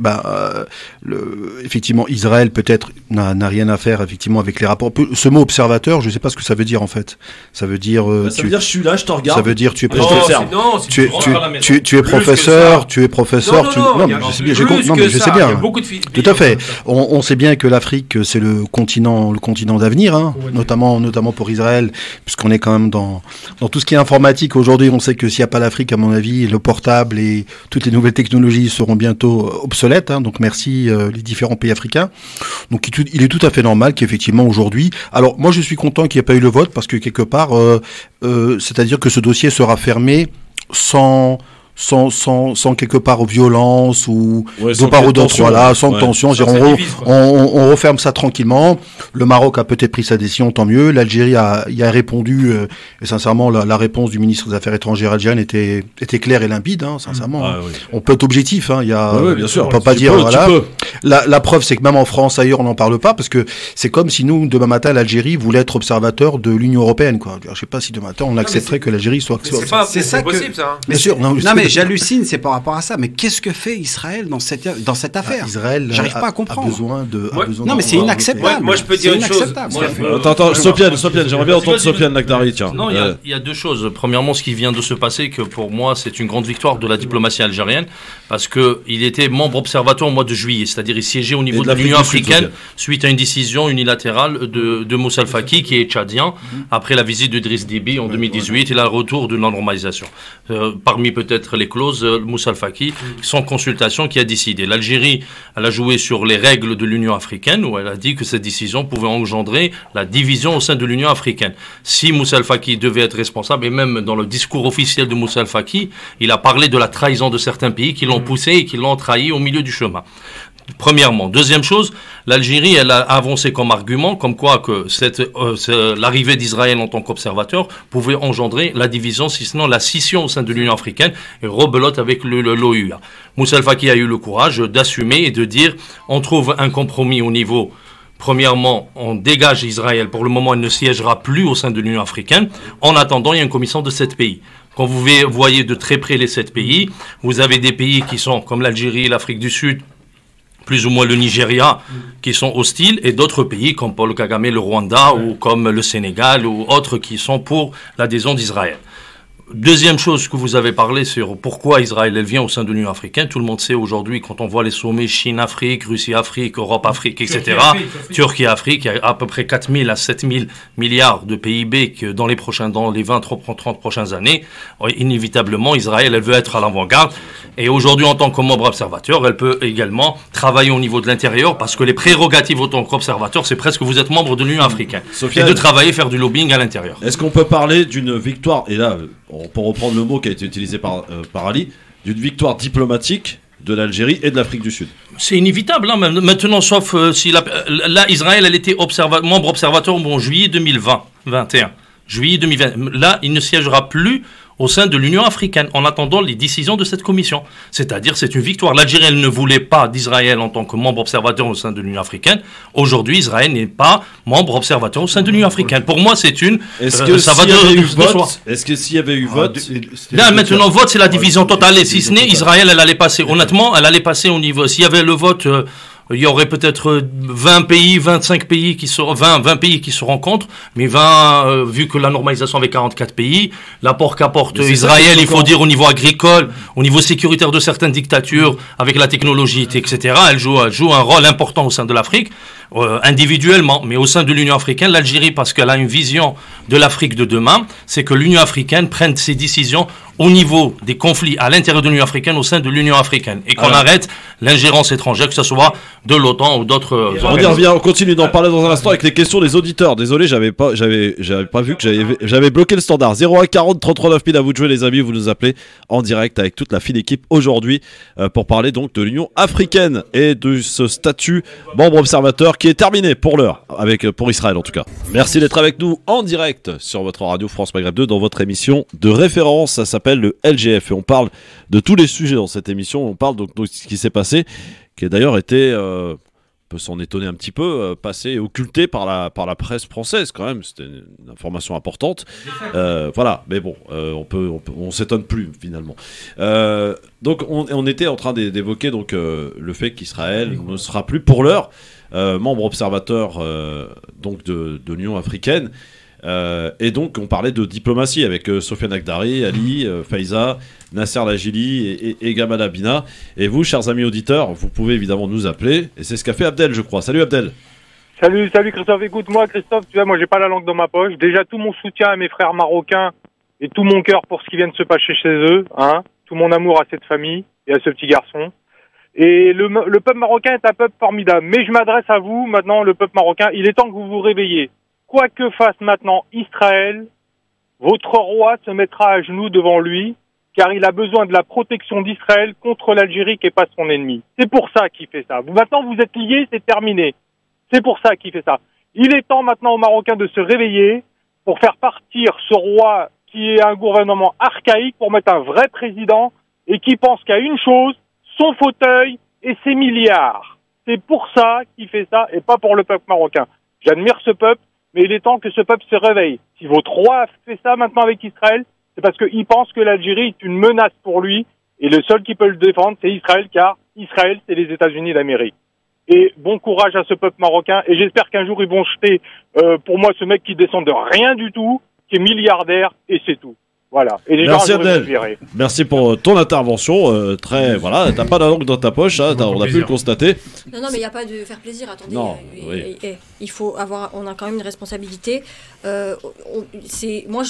effectivement Israël peut-être n'a rien à faire effectivement avec les rapports. Ce mot observateur, je ne sais pas ce que ça veut dire en fait. Ça veut dire ça veut dire je suis là, je te regarde. Ça veut dire tu es professeur. Tu es professeur. Tu es professeur. Non, mais je sais bien. Tout à fait. On sait bien que l'Afrique c'est le continent d'avenir, notamment pour Israël, puisqu'on est quand même dans tout ce qui est informatique aujourd'hui. On sait que s'il n'y a pas l'Afrique, à mon avis, le portable et toutes les nouvelles technologies seront bientôt obsolètes. Donc merci les différents pays africains. Donc il est tout à fait normal qu'effectivement aujourd'hui. Alors moi je suis content qu'il n'y ait pas eu le vote parce que quelque part, c'est-à-dire que ce dossier sera fermé sans quelque part violence ou de part ou d'autre, sans tension. On referme ça tranquillement. Le Maroc a peut-être pris sa décision, tant mieux. L'Algérie y a répondu, et sincèrement, la réponse du ministre des Affaires étrangères algérien était claire et limpide, sincèrement. On peut être objectif, bien sûr. On peut pas dire, La preuve, c'est que même en France, ailleurs, on n'en parle pas, parce que c'est comme si nous, demain matin, l'Algérie voulait être observateur de l'Union européenne, quoi. Je sais pas si demain matin, on accepterait que l'Algérie soit... C'est possible, ça. Bien sûr. Non, mais mais j'hallucine, c'est par rapport à ça. Mais qu'est-ce que fait Israël dans cette affaire? Israël, j'arrive pas à comprendre. A besoin de. Non, mais c'est inacceptable. Moi, je peux dire une chose. Attends, Sofiane, j'aimerais bien entendre Sofiane Lakhdari, tiens. Non, il y a deux choses. Premièrement, ce qui vient de se passer, que pour moi, c'est une grande victoire de la diplomatie algérienne, parce qu'il était membre observateur au mois de juillet, c'est-à-dire il siégeait au niveau de l'Union africaine suite à une décision unilatérale de Moussa Faki, qui est tchadien, après la visite de Driss Déby en 2018 et le retour de la normalisation. Parmi peut-être les clauses, Moussa Faki, sans consultation, qui a décidé. L'Algérie, elle a joué sur les règles de l'Union africaine, où elle a dit que cette décision pouvait engendrer la division au sein de l'Union africaine. Si Moussa Faki devait être responsable, et même dans le discours officiel de Moussa Faki, il a parlé de la trahison de certains pays qui l'ont poussé et qui l'ont trahi au milieu du chemin. Premièrement. Deuxième chose, l'Algérie, elle a avancé comme argument, comme quoi que l'arrivée d'Israël en tant qu'observateur pouvait engendrer la division, si sinon la scission au sein de l'Union africaine, et rebelote avec l'OUA. Moussa Faki a eu le courage d'assumer et de dire, on trouve un compromis au niveau. Premièrement, on dégage Israël. Pour le moment, elle ne siégera plus au sein de l'Union africaine. En attendant, il y a une commission de 7 pays. Quand vous voyez de très près les 7 pays, vous avez des pays qui sont comme l'Algérie, l'Afrique du Sud, plus ou moins le Nigeria, qui sont hostiles, et d'autres pays comme Paul Kagame, le Rwanda, ou comme le Sénégal, ou autres qui sont pour l'adhésion d'Israël. Deuxième chose que vous avez parlé sur pourquoi Israël elle vient au sein de l'Union africaine. Tout le monde sait aujourd'hui, quand on voit les sommets Chine-Afrique, Russie-Afrique, Europe-Afrique, etc., Turquie-Afrique, il y a à peu près 4 000 à 7 000 milliards de PIB que dans les 20-30 prochaines années, inévitablement, Israël, elle veut être à l'avant-garde. Et aujourd'hui, en tant que membre observateur, elle peut également travailler au niveau de l'intérieur, parce que les prérogatives en tant qu'observateur, c'est presque vous êtes membre de l'Union africaine. Sofiane, et de travailler, faire du lobbying à l'intérieur. Est-ce qu'on peut parler d'une victoire, et là, pour reprendre le mot qui a été utilisé par Ali, d'une victoire diplomatique de l'Algérie et de l'Afrique du Sud? C'est inévitable, hein, maintenant, sauf si là, Israël, elle était membre observateur en juillet 2021. Juillet 2020. Là, il ne siégera plus au sein de l'Union africaine, en attendant les décisions de cette commission. C'est-à-dire, c'est une victoire. L'Algérie, elle ne voulait pas d'Israël en tant que membre observateur au sein de l'Union africaine. Aujourd'hui, Israël n'est pas membre observateur au sein de l'Union africaine. Pour moi, c'est une... Est-ce que s'il y avait eu vote... Là, maintenant, vote, c'est la division totale. Et si ce n'est, Israël, elle allait passer. Honnêtement, elle allait passer au niveau... S'il y avait le vote... il y aurait peut-être 20 pays, 25 pays qui se, 20 pays qui se rencontrent, mais 20, vu que la normalisation avec 44 pays, l'apport qu'apporte Israël, il faut dire au niveau agricole, au niveau sécuritaire de certaines dictatures, avec la technologie, etc., elle joue un rôle important au sein de l'Afrique, individuellement, mais au sein de l'Union africaine, l'Algérie, parce qu'elle a une vision de l'Afrique de demain, c'est que l'Union africaine prenne ses décisions au niveau des conflits à l'intérieur de l'Union africaine, au sein de l'Union africaine, et qu'on arrête l'ingérence étrangère, que ce soit de l'OTAN ou d'autres. On y revient, on continue d'en parler dans un instant avec les questions des auditeurs. Désolé, j'avais pas vu que j'avais bloqué le standard. 01 40 33 9000, à vous de jouer les amis, vous nous appelez en direct avec toute la fine équipe aujourd'hui pour parler donc de l'Union africaine et de ce statut membre observateur qui est terminé pour l'heure, pour Israël en tout cas. Merci d'être avec nous en direct sur votre radio France Maghreb 2 dans votre émission de référence. Ça s'appelle le LGF et on parle de tous les sujets dans cette émission. On parle donc de ce qui s'est passé, qui a d'ailleurs été, on peut s'en étonner un petit peu, passé et occulté par la presse française quand même. C'était une information importante. Voilà, mais bon, on s'étonne plus finalement. Donc on était en train d'évoquer donc le fait qu'Israël ne sera plus pour l'heure membre observateur donc de l'Union africaine. Et donc on parlait de diplomatie avec Sofiane Lakhdari, Ali, Faiza, Nasser Lajili et Gamal Abina. Et vous, chers amis auditeurs, vous pouvez évidemment nous appeler. Et c'est ce qu'a fait Abdel, je crois. Salut Abdel. Salut Christophe. Écoute-moi Christophe, tu vois, moi j'ai pas la langue dans ma poche. Déjà tout mon soutien à mes frères marocains et tout mon cœur pour ce qui vient de se passer chez eux, hein. Tout mon amour à cette famille et à ce petit garçon. Et le peuple marocain est un peuple formidable. Mais je m'adresse à vous maintenant, le peuple marocain. Il est temps que vous vous réveillez. Quoi que fasse maintenant Israël, votre roi se mettra à genoux devant lui, car il a besoin de la protection d'Israël contre l'Algérie qui n'est pas son ennemi. C'est pour ça qu'il fait ça. Maintenant, vous êtes liés, c'est terminé. C'est pour ça qu'il fait ça. Il est temps maintenant aux Marocains de se réveiller pour faire partir ce roi qui est un gouvernement archaïque, pour mettre un vrai président et qui pense qu'à une chose, son fauteuil et ses milliards. C'est pour ça qu'il fait ça et pas pour le peuple marocain. J'admire ce peuple. Mais il est temps que ce peuple se réveille. Si votre roi fait ça maintenant avec Israël, c'est parce qu'il pense que l'Algérie est une menace pour lui Et le seul qui peut le défendre, c'est Israël, car Israël, c'est les États-Unis d'Amérique. Et bon courage à ce peuple marocain. Et j'espère qu'un jour, ils vont jeter, pour moi, ce mec qui descend de rien du tout, qui est milliardaire, et c'est tout. Voilà. Et les Merci gens Abdel. Merci pour ton intervention. Voilà, t'as pas la langue dans ta poche, hein, on a pu le constater. Non, mais il n'y a pas de faire plaisir. Attendez, non, oui. il faut avoir, on a quand même une responsabilité. Moi,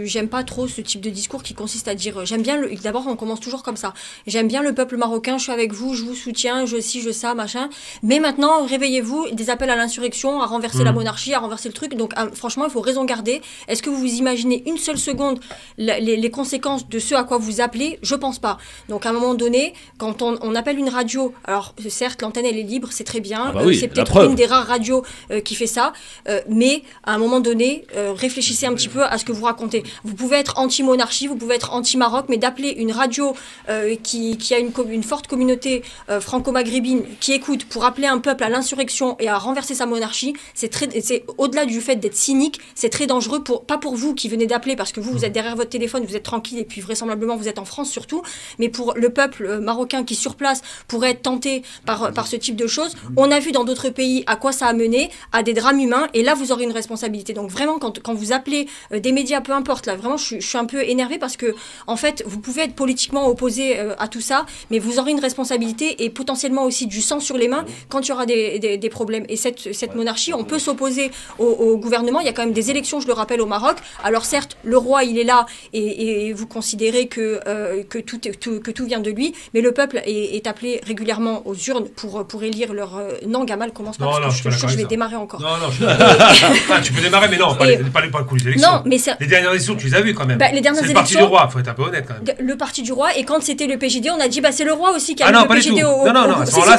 j'aime pas trop ce type de discours qui consiste à dire, j'aime bien d'abord, on commence toujours comme ça. J'aime bien le peuple marocain, je suis avec vous, je vous soutiens, je ça, machin. Mais maintenant, réveillez-vous, des appels à l'insurrection, à renverser la monarchie, à renverser le truc. Donc, franchement, il faut raison garder. Est-ce que vous vous imaginez une seule seconde les conséquences de ce à quoi vous appelez? Je pense pas. Donc à un moment donné, quand on appelle une radio, alors certes l'antenne elle est libre, c'est très bien, c'est peut-être une des rares radios qui fait ça, mais à un moment donné, réfléchissez un petit peu à ce que vous racontez. Vous pouvez être anti-monarchie, vous pouvez être anti-Maroc, mais d'appeler une radio qui a une forte communauté franco-maghrébine qui écoute pour appeler un peuple à l'insurrection et à renverser sa monarchie, c'est au-delà du fait d'être cynique, c'est très dangereux, pas pour vous qui venez d'appeler parce que vous êtes derrière votre téléphone, vous êtes tranquille et puis vraisemblablement vous êtes en France surtout, mais pour le peuple marocain qui sur place pourrait être tenté par ce type de choses. On a vu dans d'autres pays à quoi ça a mené, à des drames humains, et là vous aurez une responsabilité. Donc vraiment quand vous appelez des médias, peu importe, là vraiment je suis un peu énervée parce que en fait vous pouvez être politiquement opposé à tout ça, mais vous aurez une responsabilité et potentiellement aussi du sang sur les mains quand il y aura des problèmes. Et cette monarchie, on peut s'opposer au gouvernement, il y a quand même des élections, je le rappelle, au Maroc. Alors certes le roi il est là et vous considérez que tout vient de lui, mais le peuple est appelé régulièrement aux urnes pour élire leur... Non, Gamal, commence pas, parce que je vais démarrer encore. Tu peux démarrer, mais non, pas le coup des élections. Non, mais les dernières élections, tu les as vues quand même. Les dernières c'est élections, le parti du roi, il faut être un peu honnête quand même. Le parti du roi, et quand c'était le PJD, on a dit, c'est le roi aussi qui a mis le PJD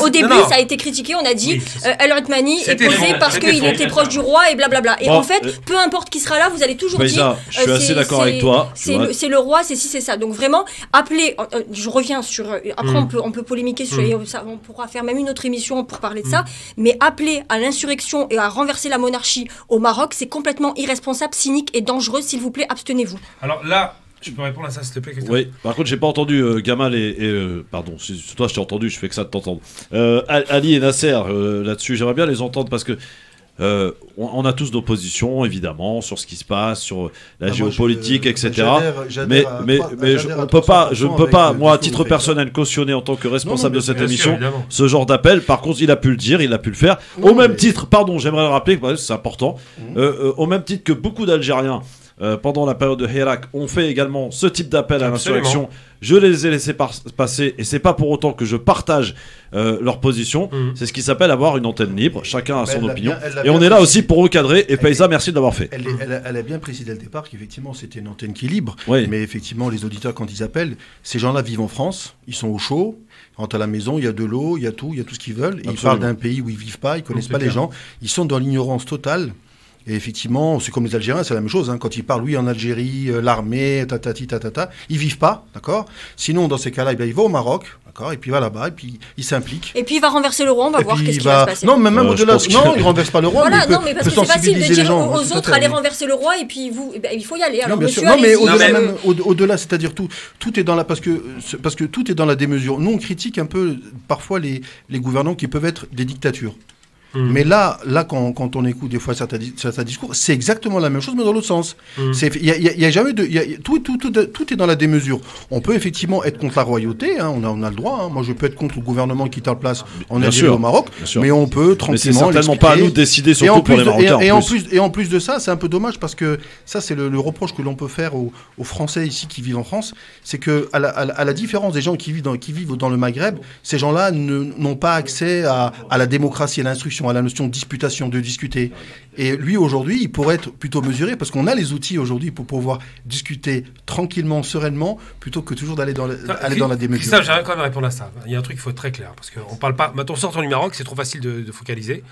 au début, ça a été critiqué, on a dit, El Othmani est posé parce qu'il était proche du roi et blablabla. Et en fait, peu importe qui sera là, vous allez toujours dire... Je suis assez d'accord avec toi. C'est le roi, c'est ça. Donc vraiment, appelez. Je reviens sur. Après, on peut polémiquer sur. On pourra faire même une autre émission pour parler de ça. Mais appeler à l'insurrection et à renverser la monarchie au Maroc, c'est complètement irresponsable, cynique et dangereux. S'il vous plaît, abstenez-vous. Alors là. Tu peux répondre à ça, s'il te plaît, Christophe? Oui, par contre, j'ai pas entendu Gamal pardon, si toi je t'ai entendu, je fais que ça de t'entendre. Ali et Nasser, là-dessus, j'aimerais bien les entendre parce que on a tous nos positions, évidemment, sur ce qui se passe, sur la géopolitique, etc. Mais je ne peux pas, moi, à titre personnel, cautionner en tant que responsable de cette émission ce genre d'appel. Par contre, il a pu le dire, il a pu le faire. Au même titre, pardon, j'aimerais le rappeler, c'est important, au même titre que beaucoup d'Algériens, pendant la période de Hirak, on fait également ce type d'appel à l'insurrection. Je les ai laissés passer, et c'est pas pour autant que je partage leur position. C'est ce qui s'appelle avoir une antenne libre. Chacun a son opinion. Et on est là aussi pour recadrer. Et Païsa, merci de l'avoir fait. Elle a bien précisé dès le départ qu'effectivement c'était une antenne qui est libre. Mais effectivement, les auditeurs, quand ils appellent, ces gens-là vivent en France, ils sont au chaud. Rentrent à la maison, il y a de l'eau, il y a tout ce qu'ils veulent. Et ils parlent d'un pays où ils vivent pas, ils connaissent pas les gens. Ils sont dans l'ignorance totale. Et effectivement, c'est comme les Algériens, c'est la même chose. Quand ils parlent, oui, en Algérie, l'armée, ils vivent pas, d'accord. Sinon, dans ces cas-là, ils vont au Maroc, d'accord, et puis il va là-bas, et puis il s'implique. Et puis il va renverser le roi, on va voir qu'est-ce qui va se passer. Non, mais même au-delà, non, il renverse pas le roi. Voilà, non, mais parce que c'est facile de dire aux autres, allez renverser le roi, et puis vous, il faut y aller. Alors, bien sûr. Non, mais au-delà, c'est-à-dire tout est dans la, parce que tout est dans la démesure. Nous, on critique un peu parfois les gouvernants qui peuvent être des dictatures. Mais là quand on écoute des fois certains discours, c'est exactement la même chose, mais dans l'autre sens. Il y a jamais tout est dans la démesure. On peut effectivement être contre la royauté, hein, on a le droit. Hein. Moi, je peux être contre le gouvernement qui est en place en Algérie au Maroc, mais on peut tranquillement. Mais c'est certainement pas à nous de décider, surtout pour les Marocains. Et en plus de ça, c'est un peu dommage parce que ça, c'est le reproche que l'on peut faire aux Français ici qui vivent en France, c'est que à la différence des gens qui vivent dans le Maghreb, ces gens-là n'ont pas accès à la démocratie, à l'instruction, à la notion de disputation, de discuter. Et lui, aujourd'hui, il pourrait être plutôt mesuré parce qu'on a les outils aujourd'hui pour pouvoir discuter tranquillement, sereinement, plutôt que toujours d'aller dans la démesure. Ça, j'aimerais quand même répondre à ça. Il y a un truc qu'il faut être très clair parce qu'on parle pas. Maintenant, sortant du Maroc, c'est trop facile de focaliser.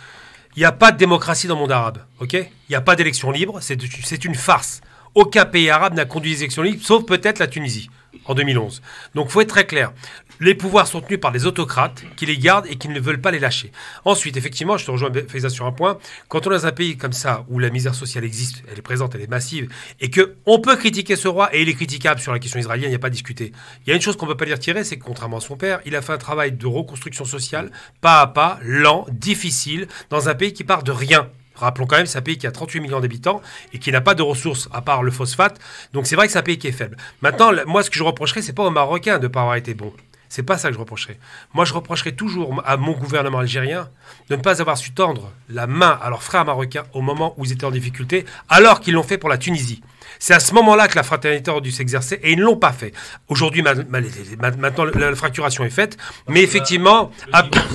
Il n'y a pas de démocratie dans le monde arabe, ok? Il n'y a pas d'élection libre, c'est une farce. Aucun pays arabe n'a conduit des élections libres, sauf peut-être la Tunisie. en 2011. Donc, il faut être très clair. Les pouvoirs sont tenus par des autocrates qui les gardent et qui ne veulent pas les lâcher. Ensuite, effectivement, je te rejoins, Faiza, sur un point. Quand on est dans un pays comme ça, où la misère sociale existe, elle est présente, elle est massive, et qu'on peut critiquer ce roi, et il est critiquable sur la question israélienne, il n'y a pas à discuter. Il y a une chose qu'on ne peut pas lui retirer, c'est que contrairement à son père, il a fait un travail de reconstruction sociale, pas à pas, lent, difficile, dans un pays qui part de rien. Rappelons quand même, c'est un pays qui a 38 millions d'habitants et qui n'a pas de ressources à part le phosphate. Donc c'est vrai que c'est un pays qui est faible. Maintenant, moi, ce que je reprocherais, c'est pas aux Marocains de ne pas avoir été bons. C'est pas ça que je reprocherais. Moi, je reprocherais toujours à mon gouvernement algérien de ne pas avoir su tendre la main à leurs frères marocains au moment où ils étaient en difficulté, alors qu'ils l'ont fait pour la Tunisie. C'est à ce moment-là que la fraternité aurait dû s'exercer et ils ne l'ont pas fait. Aujourd'hui, maintenant, la fracturation est faite, mais effectivement...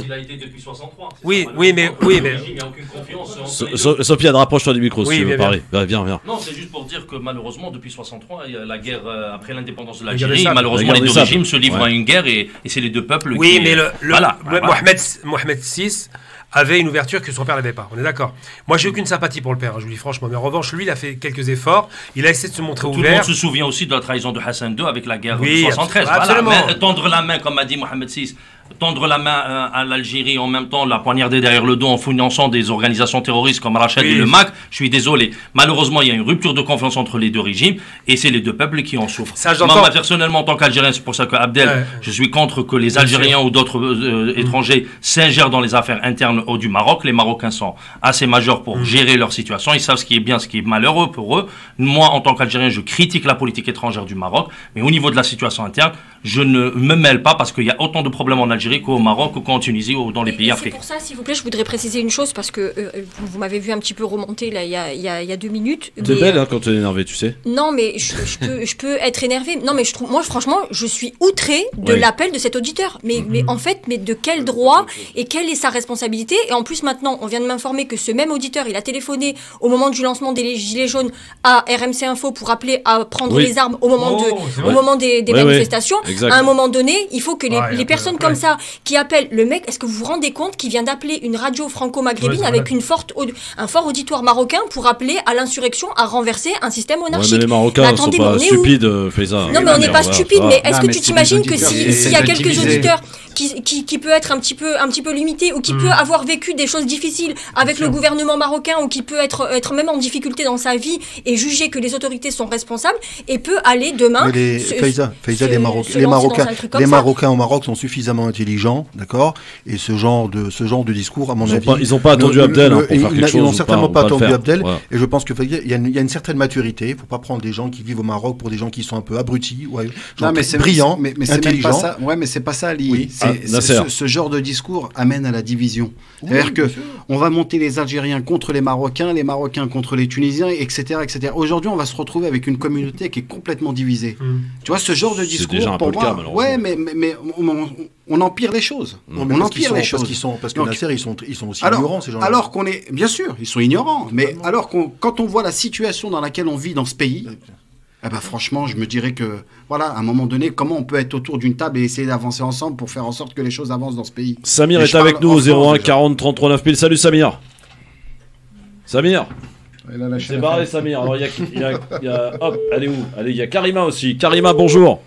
Il a été depuis 63. Oui, mais... Il n'y a aucune confiance. Sophie, rapproche-toi du micro si tu veux viens. parler. Viens. Non, c'est juste pour dire que malheureusement, depuis 63, il y a la guerre après l'indépendance de l'Algérie. Malheureusement, les deux régimes se livrent à une guerre et c'est les deux peuples qui... Oui, mais Mohamed VI avait une ouverture que son père n'avait pas. On est d'accord. Moi, j'ai aucune sympathie pour le père, je vous dis franchement. Mais en revanche, lui, il a fait quelques efforts. Il a essayé de se montrer ouvert. Tout le monde se souvient aussi de la trahison de Hassan II avec la guerre de 73. Absolument. Voilà. Tendre la main, comme a dit Mohamed VI, tendre la main à l'Algérie, en même temps la poignarder derrière le dos en finançant des organisations terroristes comme Rachid et le MAC. Je suis désolé. Malheureusement, il y a une rupture de confiance entre les deux régimes et c'est les deux peuples qui en souffrent. Moi, personnellement, en tant qu'Algérien, c'est pour ça que Abdel, je suis contre que les Algériens ou d'autres étrangers s'ingèrent dans les affaires internes du Maroc. Les Marocains sont assez majeurs pour gérer leur situation. Ils savent ce qui est bien, ce qui est malheureux pour eux. Moi, en tant qu'Algérien, je critique la politique étrangère du Maroc. Mais au niveau de la situation interne, je ne me mêle pas parce qu'il y a autant de problèmes en Algérie qu'au Maroc ou qu'en Tunisie ou dans les pays africains. C'est pour ça, s'il vous plaît, je voudrais préciser une chose parce que vous m'avez vu un petit peu remonter là, il y a 2 minutes. T'es belle quand t'es énervé, tu sais. Non, mais je peux être énervée. Non, mais moi, franchement, je suis outrée de l'appel de cet auditeur. Mais en fait, de quel droit et quelle est sa responsabilité? Et en plus, maintenant, on vient de m'informer que ce même auditeur, il a téléphoné au moment du lancement des Gilets jaunes à RMC Info pour appeler à prendre les armes au moment des manifestations. À un moment donné, il faut que les personnes comme ça qui appellent le mec, est-ce que vous vous rendez compte qu'il vient d'appeler une radio franco-maghrébine avec un fort auditoire marocain pour appeler à l'insurrection, à renverser un système monarchique? Mais les Marocains ne sont pas stupides, Faiza. Non, mais on n'est pas stupides, mais est-ce que tu t'imagines que s'il y a quelques auditeurs qui peut être un petit peu limité ou qui peut avoir vécu des choses difficiles avec le gouvernement marocain ou qui peut être même en difficulté dans sa vie et juger que les autorités sont responsables et peut aller demain... Faiza, les Marocains au Maroc sont suffisamment intelligents, d'accord? Et ce genre de discours, à mon avis... Ils n'ont pas attendu Abdel pour faire quelque chose. Ils n'ont certainement pas attendu Abdel. Et je pense qu'il y a une certaine maturité. Il ne faut pas prendre des gens qui vivent au Maroc pour des gens qui sont un peu abrutis, brillants, intelligents. Ouais, mais c'est pas ça, Ali. Ce genre de discours amène à la division. C'est-à-dire qu'on va monter les Algériens contre les Marocains contre les Tunisiens, etc. Aujourd'hui, on va se retrouver avec une communauté qui est complètement divisée. Tu vois, ce genre de discours, pour moi, mais on empire les choses. On empire les choses. Parce que Nasser, ils sont aussi ignorants, ces gens-là. Alors qu'on est, bien sûr, ils sont ignorants, mais alors quand on voit la situation dans laquelle on vit dans ce pays, franchement, je me dirais que, voilà, à un moment donné, comment on peut être autour d'une table et essayer d'avancer ensemble pour faire en sorte que les choses avancent dans ce pays. Samir est avec nous au 01 40 33 9000. Salut Samir. Samir. C'est barré Samir. Alors il y a hop, elle est où? Allez, il y a Karima aussi. Karima, bonjour.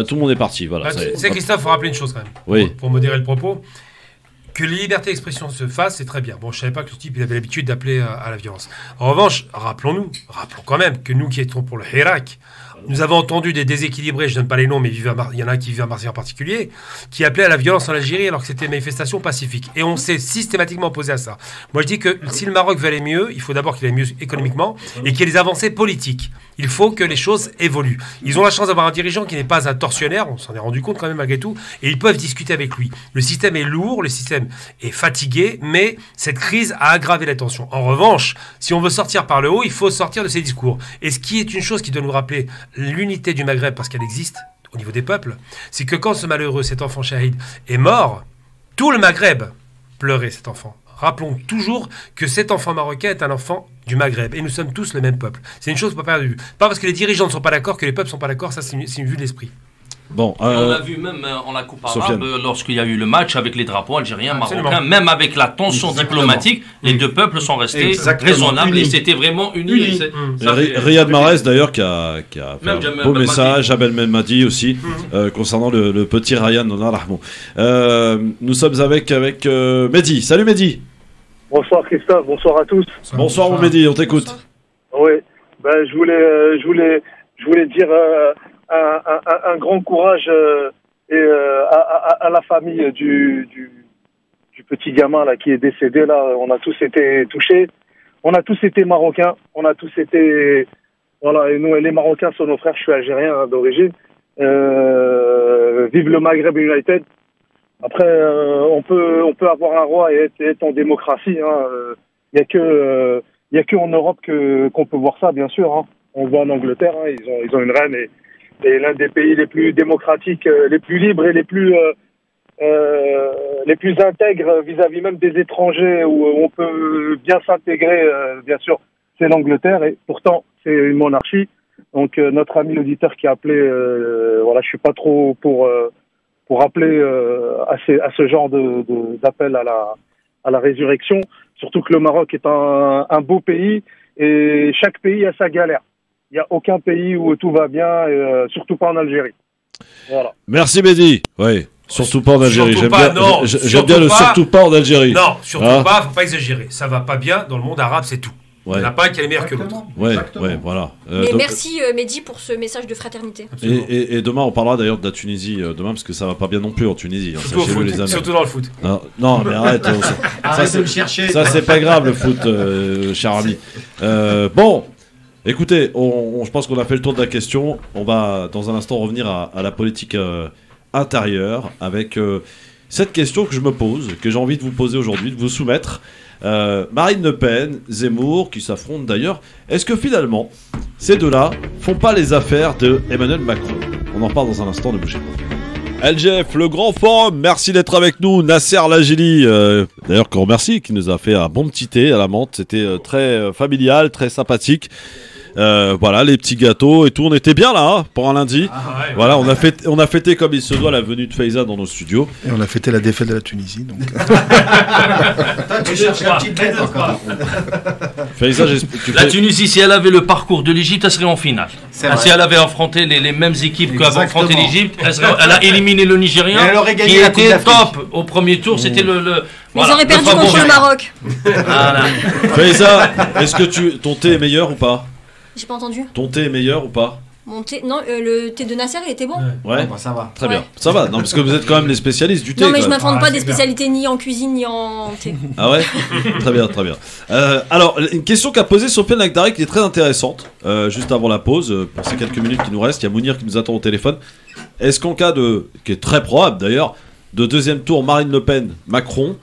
Tout le monde est parti. Voilà. C'est Christophe, faut rappeler une chose quand même. Oui. Pour modérer le propos. Que les libertés d'expression se fassent, c'est très bien. Bon, je savais pas que ce type il avait l'habitude d'appeler à la violence. En revanche, rappelons quand même que nous qui étions pour le Hirak, nous avons entendu des déséquilibrés, je ne donne pas les noms, mais il y en a un qui vivait à Marseille en particulier, qui appelait à la violence en Algérie alors que c'était une manifestation pacifique. Et on s'est systématiquement opposé à ça. Moi, je dis que si le Maroc veut aller mieux, il faut d'abord qu'il aille mieux économiquement et qu'il y ait des avancées politiques. Il faut que les choses évoluent. Ils ont la chance d'avoir un dirigeant qui n'est pas un tortionnaire, on s'en est rendu compte quand même malgré tout, et ils peuvent discuter avec lui. Le système est lourd, le système est fatigué, mais cette crise a aggravé la tension. En revanche, si on veut sortir par le haut, il faut sortir de ces discours. Et ce qui est une chose qui doit nous rappeler l'unité du Maghreb, parce qu'elle existe au niveau des peuples, c'est que quand ce malheureux, cet enfant shahid, est mort, tout le Maghreb pleurait cet enfant. Rappelons toujours que cet enfant marocain est un enfant du Maghreb et nous sommes tous le même peuple. C'est une chose pas perdre de vue. Pas parce que les dirigeants ne sont pas d'accord que les peuples ne sont pas d'accord, ça c'est une vue de l'esprit. Bon, on l'a vu même en la Coupe Sofiane. arabe, lorsqu'il y a eu le match avec les drapeaux algériens, Absolument. marocains, même avec la tension diplomatique, les deux peuples sont restés raisonnables et c'était vraiment unis. Riyad Mahrez d'ailleurs qui a fait Même un Jamel beau Belmadi. message, Abel Melmadi aussi, concernant le petit Ryan Allah rahmou. Nous sommes avec Mehdi. Salut Mehdi. Bonsoir Christophe, bonsoir à tous. Bonsoir mon Mehdi, on t'écoute. Oui, je voulais dire un grand courage à la famille du petit gamin là qui est décédé là. On a tous été touchés. On a tous été marocains. On a tous été voilà. Et nous, les Marocains sont nos frères. Je suis algérien d'origine. Vive le Maghreb United. Après, on peut avoir un roi et être en démocratie. Il y a que en Europe qu'on peut voir ça, bien sûr. Hein. On le voit en Angleterre. Hein. Ils ont une reine et l'un des pays les plus démocratiques, les plus libres et les plus intègres vis-à-vis même des étrangers où on peut bien s'intégrer. Bien sûr, c'est l'Angleterre et pourtant c'est une monarchie. Donc notre ami l'auditeur qui a appelé, voilà, je suis pas trop pour appeler à ce genre d'appel à la résurrection. Surtout que le Maroc est un beau pays et chaque pays a sa galère. Il n'y a aucun pays où tout va bien, surtout pas en Algérie. Voilà. Merci Mehdi. Oui, surtout pas en Algérie. Surtout J'aime pas, bien, non, j'aime bien le surtout pas en Algérie. Non, surtout Hein pas, faut pas exagérer. Ça va pas bien dans le monde arabe, c'est tout. Ouais. Il n'y en a pas un qui est meilleur que l'autre. Ouais, voilà. Mais donc- merci Mehdi pour ce message de fraternité. Et demain, on parlera d'ailleurs de la Tunisie demain parce que ça va pas bien non plus en Tunisie. Hein, Surtout au sachez-le, foot, les amis. surtout dans le foot. Non, mais arrête. Arrête c'est- de le chercher, Ça, toi. c'est pas grave le foot, cher ami. Bon, écoutez, je pense qu'on a fait le tour de la question. On va dans un instant revenir à la politique intérieure avec cette question que je me pose, que j'ai envie de vous poser aujourd'hui, de vous soumettre. Marine Le Pen, Zemmour, qui s'affrontent d'ailleurs. Est-ce que finalement, ces deux-là font pas les affaires de Emmanuel Macron? On en parle dans un instant, ne bougez pas. LGF, le grand forum, merci d'être avec nous. Nasser Lajili, d'ailleurs qu'on remercie, qui nous a fait un bon petit thé à la menthe. C'était très familial, très sympathique. Voilà, les petits gâteaux et tout, on était bien là hein, pour un lundi. Voilà, on a fêté comme il se doit la venue de Faiza dans nos studios. Et on a fêté la défaite de la Tunisie. Donc. Tu cherches la petite tête encore. Faiza, La Tunisie, si elle avait le parcours de l'Égypte, elle serait en finale. C'est vrai. Si elle avait affronté les mêmes équipes qu'avait Exactement. affronté l'Égypte, elle a éliminé le Nigérien, Et elle aurait gagné qui la Coupe était d'Afrique. top au premier tour. C'était Mais voilà, ils auraient perdu favori. contre le Maroc. Voilà. Faiza, est-ce que ton thé est meilleur ou pas? J'ai pas entendu. Ton thé est meilleur ou pas? Mon thé, non, le thé de Nasser, il était bon. Ouais, ça va. Très Ouais. bien, ça va. Non, parce que vous êtes quand même les spécialistes du thé. Non, mais je quand même. m'invente pas des spécialités ni en cuisine ni en thé. Ah ouais. Très bien, très bien. Alors, une question qu'a posée Sofiane Lakhdari qui est très intéressante. Juste avant la pause, pour ces quelques minutes qui nous restent, il y a Mounir qui nous attend au téléphone. Est-ce qu'en cas qui est très probable d'ailleurs, de deuxième tour Marine Le Pen, Macron,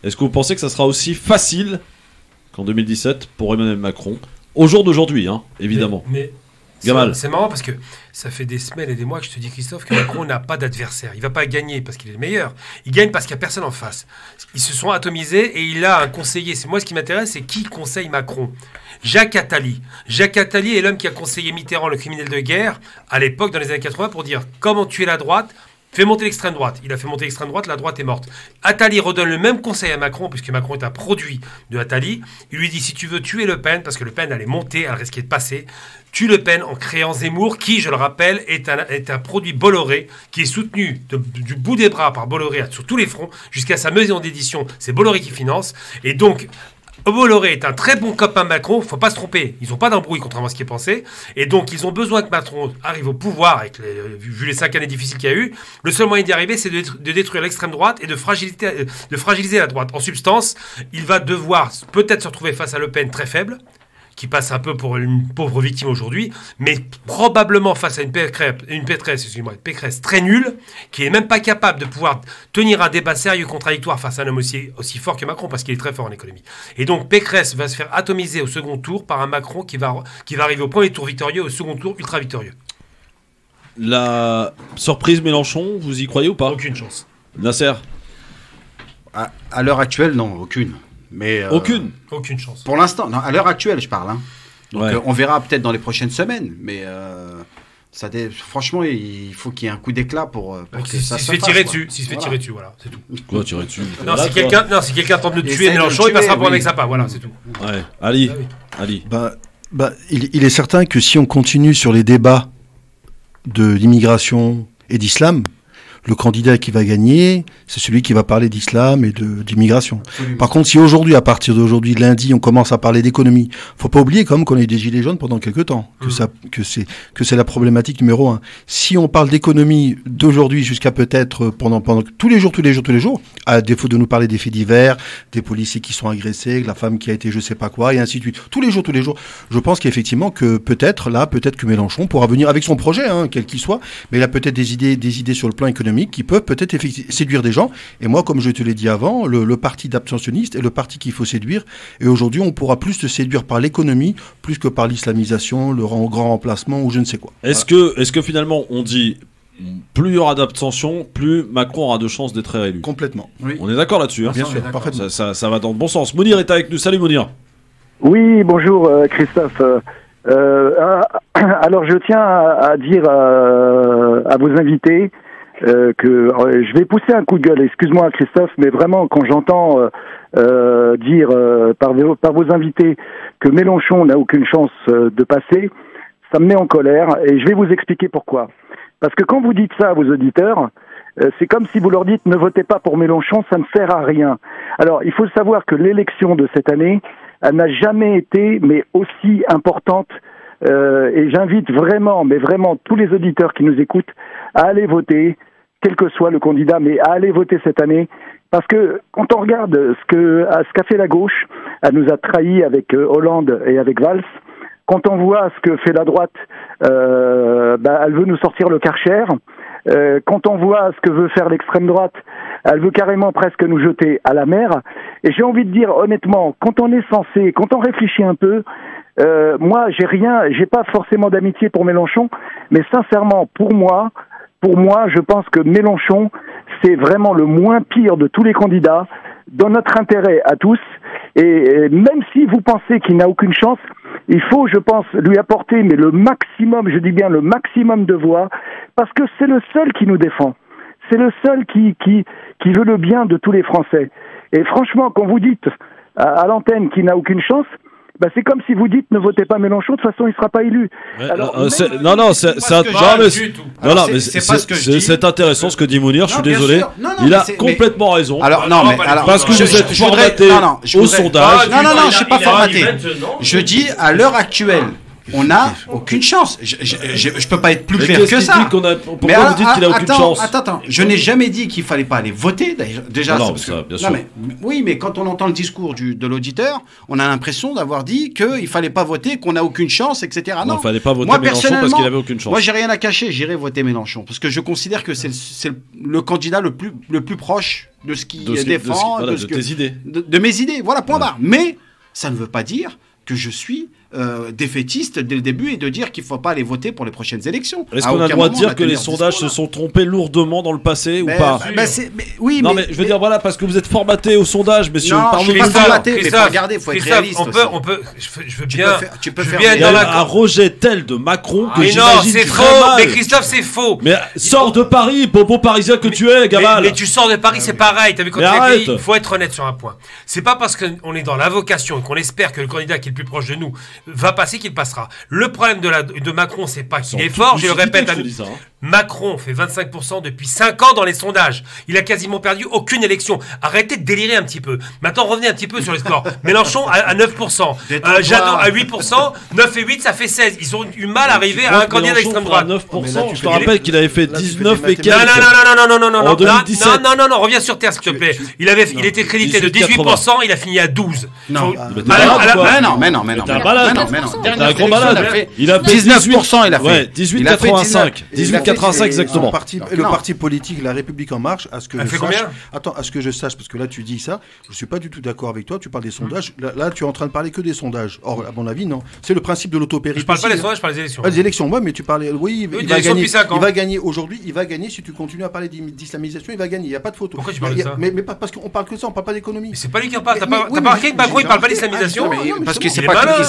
est-ce que vous pensez que ça sera aussi facile qu'en 2017 pour Emmanuel Macron, au jour d'aujourd'hui, hein, évidemment? Mais Gamal. c'est marrant parce que ça fait des semaines et des mois que je te dis, Christophe, que Macron n'a pas d'adversaire. Il va pas gagner parce qu'il est le meilleur. Il gagne parce qu'il n'y a personne en face. Ils se sont atomisés et il a un conseiller. C'est moi ce qui m'intéresse, c'est qui conseille Macron. Jacques Attali. Jacques Attali est l'homme qui a conseillé Mitterrand, le criminel de guerre, à l'époque, dans les années 80, pour dire comment tuer la droite. Fais monter l'extrême droite. Il a fait monter l'extrême droite, la droite est morte. Attali redonne le même conseil à Macron, puisque Macron est un produit de Attali. Il lui dit, si tu veux tuer Le Pen, parce que Le Pen allait monter, elle risquait de passer, tue Le Pen en créant Zemmour, qui, je le rappelle, est un produit Bolloré, qui est soutenu du bout des bras par Bolloré sur tous les fronts, jusqu'à sa maison d'édition. C'est Bolloré qui finance. Et donc, Bolloré est un très bon copain de Macron, faut pas se tromper, ils n'ont pas d'embrouille contrairement à ce qui est pensé, et donc ils ont besoin que Macron arrive au pouvoir, vu les 5 années difficiles qu'il y a eu. Le seul moyen d'y arriver, c'est de détruire l'extrême droite et de fragiliser la droite. En substance, il va devoir peut-être se retrouver face à Le Pen très faible, qui passe un peu pour une pauvre victime aujourd'hui, mais probablement face à une Pécresse très nulle, qui est même pas capable de pouvoir tenir un débat sérieux contradictoire face à un homme aussi fort que Macron, parce qu'il est très fort en économie. Et donc Pécresse va se faire atomiser au second tour par un Macron qui va arriver au premier tour victorieux, au second tour ultra victorieux. La surprise Mélenchon, vous y croyez ou pas? Aucune chance. Nasser? À l'heure actuelle, non, aucune. Mais aucune chance. Pour l'instant, non, à l'heure actuelle, je parle. Hein. Donc Ouais. on verra peut-être dans les prochaines semaines, mais Franchement, il faut qu'il y ait un coup d'éclat pour que ça se fasse. S'il se fait tirer dessus, voilà, c'est tout. Quoi, tirer dessus? Non, si quelqu'un tente de tuer Mélenchon, il passera pour un mec sympa, voilà, c'est tout. Ouais, Ali. Il est certain que si on continue sur les débats de l'immigration et d'islam, le candidat qui va gagner, c'est celui qui va parler d'islam et d'immigration. Par contre, si aujourd'hui, à partir d'aujourd'hui, lundi, on commence à parler d'économie, faut pas oublier quand même qu'on a eu des gilets jaunes pendant quelques temps, que c'est la problématique numéro 1. Si on parle d'économie d'aujourd'hui jusqu'à peut-être pendant tous les jours, à défaut de nous parler des faits divers, des policiers qui sont agressés, la femme qui a été je sais pas quoi, et ainsi de suite, tous les jours, je pense qu'effectivement que peut-être que Mélenchon pourra venir avec son projet, quel qu'il soit, mais il a peut-être des idées sur le plan économique qui peuvent peut-être séduire des gens. Et moi, comme je te l'ai dit avant, le parti d'abstentionniste est le parti qu'il faut séduire. Et aujourd'hui, on pourra plus se séduire par l'économie, plus que par l'islamisation, le grand remplacement ou je ne sais quoi. Est-ce que finalement, on dit plus il y aura d'abstention, plus Macron aura de chances d'être réélu? Complètement. Oui. On est d'accord là-dessus, Bien sûr, parfaitement. Ça va dans le bon sens. Mounir est avec nous. Salut Mounir. Oui, bonjour Christophe. Alors je tiens à dire à vos invités que je vais pousser un coup de gueule, excuse-moi Christophe, mais vraiment quand j'entends dire par vos invités que Mélenchon n'a aucune chance de passer, ça me met en colère et je vais vous expliquer pourquoi. Parce que quand vous dites ça à vos auditeurs, c'est comme si vous leur dites ne votez pas pour Mélenchon, ça ne sert à rien. Alors il faut savoir que l'élection de cette année, elle n'a jamais été mais aussi importante et j'invite vraiment tous les auditeurs qui nous écoutent à aller voter, quel que soit le candidat, mais à aller voter cette année, parce que quand on regarde ce qu'a fait la gauche, elle nous a trahis avec Hollande et avec Valls. Quand on voit ce que fait la droite, elle veut nous sortir le Karcher. Quand on voit ce que veut faire l'extrême droite, elle veut carrément presque nous jeter à la mer. Et j'ai envie de dire honnêtement, quand on réfléchit un peu, moi j'ai pas forcément d'amitié pour Mélenchon, mais sincèrement pour moi, je pense que Mélenchon, c'est vraiment le moins pire de tous les candidats, dans notre intérêt à tous. Et même si vous pensez qu'il n'a aucune chance, il faut, je pense, lui apporter mais le maximum, je dis bien le maximum de voix, parce que c'est le seul qui nous défend. C'est le seul qui veut le bien de tous les Français. Et franchement, quand vous dites à l'antenne qu'il n'a aucune chance, c'est comme si vous dites ne votez pas Mélenchon, de toute façon il ne sera pas élu. Alors, c'est intéressant ce que dit Mounir, je suis désolé. Il a complètement raison. Parce que vous êtes formaté au sondage. Non, je ne suis pas formaté. Je dis à l'heure actuelle, on n'a aucune chance. Je peux pas être plus clair que ça. Pourquoi vous dites qu'il a aucune chance? Attends. Je n'ai jamais dit qu'il fallait pas aller voter. Déjà, bien sûr. Mais quand on entend le discours de l'auditeur, on a l'impression d'avoir dit qu'il fallait pas voter, qu'on n'a aucune chance, etc. Non, il fallait pas voter Mélenchon parce qu'il avait aucune chance. Moi, j'ai rien à cacher. J'irai voter Mélenchon parce que je considère que c'est le candidat le plus proche de ce qu'il défend, de tes idées, de mes idées. Voilà, point barre. Mais ça ne veut pas dire que je suis défaitiste dès le début et de dire qu'il ne faut pas aller voter pour les prochaines élections. Est-ce qu'on a le droit de dire que les sondages se sont trompés lourdement dans le passé ou pas? Oui, mais je veux dire, voilà, parce que vous êtes formaté au sondage, mais si on parle de formaté, mais regardez, il faut être réaliste. On peut, je veux bien. Tu peux faire un rejet tel de Macron que j'imagine. Non, c'est faux. Mais Christophe, c'est faux. Mais sors de Paris, bobo parisien que tu es, Gamal. Mais tu sors de Paris, c'est pareil. T'as vu quand il faut être honnête sur un point. C'est pas parce qu'on est dans l'invocation et qu'on espère que le candidat qui est le plus proche de nous va passer qu'il passera. Le problème de Macron, c'est pas qu'il est fort, je le répète. Macron fait 25% depuis 5 ans dans les sondages. Il a quasiment perdu aucune élection. Arrêtez de délirer un petit peu. Maintenant, revenez un petit peu sur les scores. Mélenchon à 9%. Jadot à 8%. 9 et 8, ça fait 16. Ils ont eu mal à arriver à un candidat d'extrême droite. 9%. Je te rappelle qu'il avait fait 19 et quelques. Non, reviens sur terre, s'il te plaît. Il était crédité de 18%, il a fini à 12%. Non, mais non. T'es un gros malade. Il a fait 19%, il a fait. 18,85. 18,85 exactement. Le parti politique La République En Marche, à ce que je sache. Attends, à ce que je sache, parce que là tu dis ça, je suis pas du tout d'accord avec toi. Tu parles des sondages. Là, tu es en train de parler que des sondages. Or, à mon avis, non. C'est le principe de l'autopéritie. Je parle pas des sondages, je parle des élections. Des élections, ouais, mais tu parlais. Oui, il va gagner aujourd'hui. Il va gagner si tu continues à parler d'islamisation. Il va gagner. Il n'y a pas de photo. Pourquoi tu parles de ça? Mais pas parce qu'on parle que ça. On parle pas d'économie. Mais c'est pas lui qui en parle. T'as pas remarqué que Macron il parle pas d'islamisation? Parce que c'est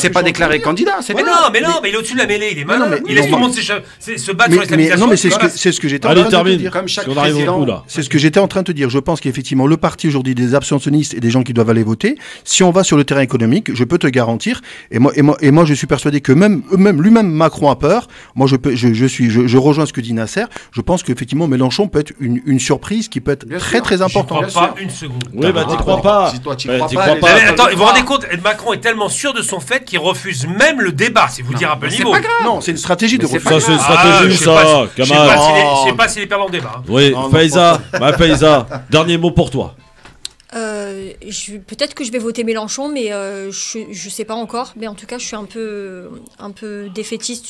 pas déclaré candidat. Mais non, mais il est au-dessus de la mêlée, il est malin. Il laisse tout le monde se battre sur l'islamisation. Non, mais c'est ce que j'étais en train de te dire. Comme chaque président. C'est ce que j'étais en train de te dire. Je pense qu'effectivement, le parti aujourd'hui des abstentionnistes et des gens qui doivent aller voter, si on va sur le terrain économique, je peux te garantir, et moi je suis persuadé que même lui-même Macron a peur. Moi je rejoins ce que dit Nasser. Je pense qu'effectivement Mélenchon peut être une surprise qui peut être très importante. Je crois pas une seconde. Oui, bah t'y crois pas. Si toi t'y crois pas. Attends, vous vous rendez compte, Macron est tellement sûr de son fait qu'il refuse même le débat. C'est vous dire un peu le niveau. Non, c'est une stratégie de refus. Ça c'est une stratégie, ça, Kamal. Je sais pas s'il est perdant le débat. Oui, Faiza, dernier mot pour toi. Peut-être que je vais voter Mélenchon, mais je sais pas encore. Mais en tout cas, je suis un peu défaitiste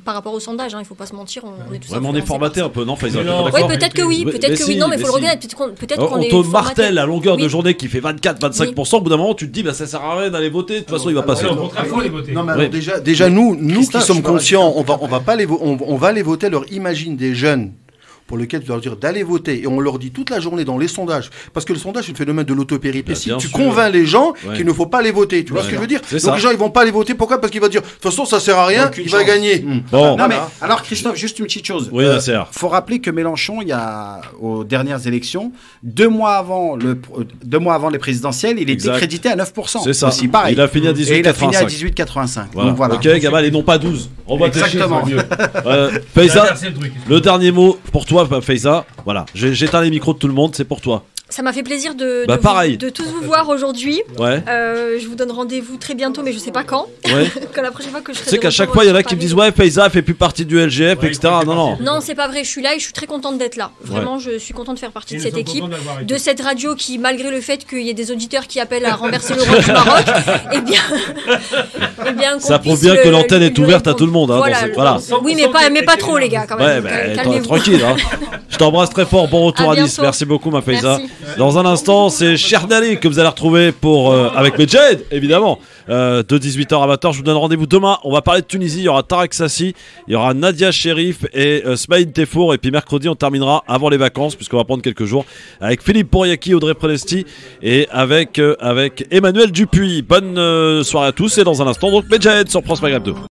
par rapport au sondage. Il faut pas se mentir. On est tous on est formaté un peu, non, Faiza? Oui, peut-être que oui. Non, mais il faut le reconnaître. Peut-être qu'on est on te martèle à longueur de journée qui fait 24-25%. Au bout d'un moment, tu te dis, bah, ça sert à rien d'aller voter. De toute façon, il va passer. Non, mais alors, déjà, nous qui sommes conscients, on va aller voter. Alors, imagine des jeunes pour lequel tu leur dire d'aller voter, et on leur dit toute la journée dans les sondages, parce que le sondage c'est le phénomène de l'autopéripétie, tu convaincs les gens qu'il ne faut pas les voter, tu vois ce que je veux dire? Donc les gens ils vont pas les voter, pourquoi? Parce qu'il va dire de toute façon ça sert à rien, il va gagner. Bon. Non mais alors Christophe, juste une petite chose. Oui, faut rappeler que Mélenchon, il y a aux dernières élections, 2 mois avant les présidentielles, il était crédité à 9%. C'est ça. Aussi pareil. Il a fini à 18,85. Et il a fini à 18,85. Voilà. Donc voilà. Ok, Gamal, et non pas 12. On va exactement. Faiza, le dernier mot pour toi, Faiza. Voilà, j'éteins les micros de tout le monde, c'est pour toi. Ça m'a fait plaisir de tous vous voir aujourd'hui. Ouais. Je vous donne rendez-vous très bientôt, mais je sais pas quand. Ouais. Que la prochaine fois que je serai. Tu sais qu'à chaque fois, il y en a qui me disent ouais, Faiza fait plus partie du LGF, etc. Non. Non, c'est pas vrai. Je suis là et je suis très contente d'être là. Vraiment, je suis contente de faire partie de cette équipe, de cette radio qui, malgré le fait qu'il y ait des auditeurs qui appellent à renverser le roi du Maroc, eh bien, ça prouve bien que l'antenne est ouverte à tout le monde. Hein, voilà. Oui, mais pas trop, les gars, quand même. Ouais, tranquille. Hein. Je t'embrasse très fort. Bon retour à Nice. Merci beaucoup, ma Faiza. Dans un instant, c'est Cherdali que vous allez retrouver avec Medjed, évidemment, de 18h à 20h. Je vous donne rendez-vous demain. On va parler de Tunisie. Il y aura Tarek Sassi, il y aura Nadia Cherif et Smaïn Tefour. Et puis mercredi, on terminera avant les vacances, puisqu'on va prendre quelques jours, avec Philippe Pouriaki, Audrey Prelesti et avec Emmanuel Dupuis. Bonne soirée à tous. Et dans un instant, donc Medjed sur France Maghreb 2.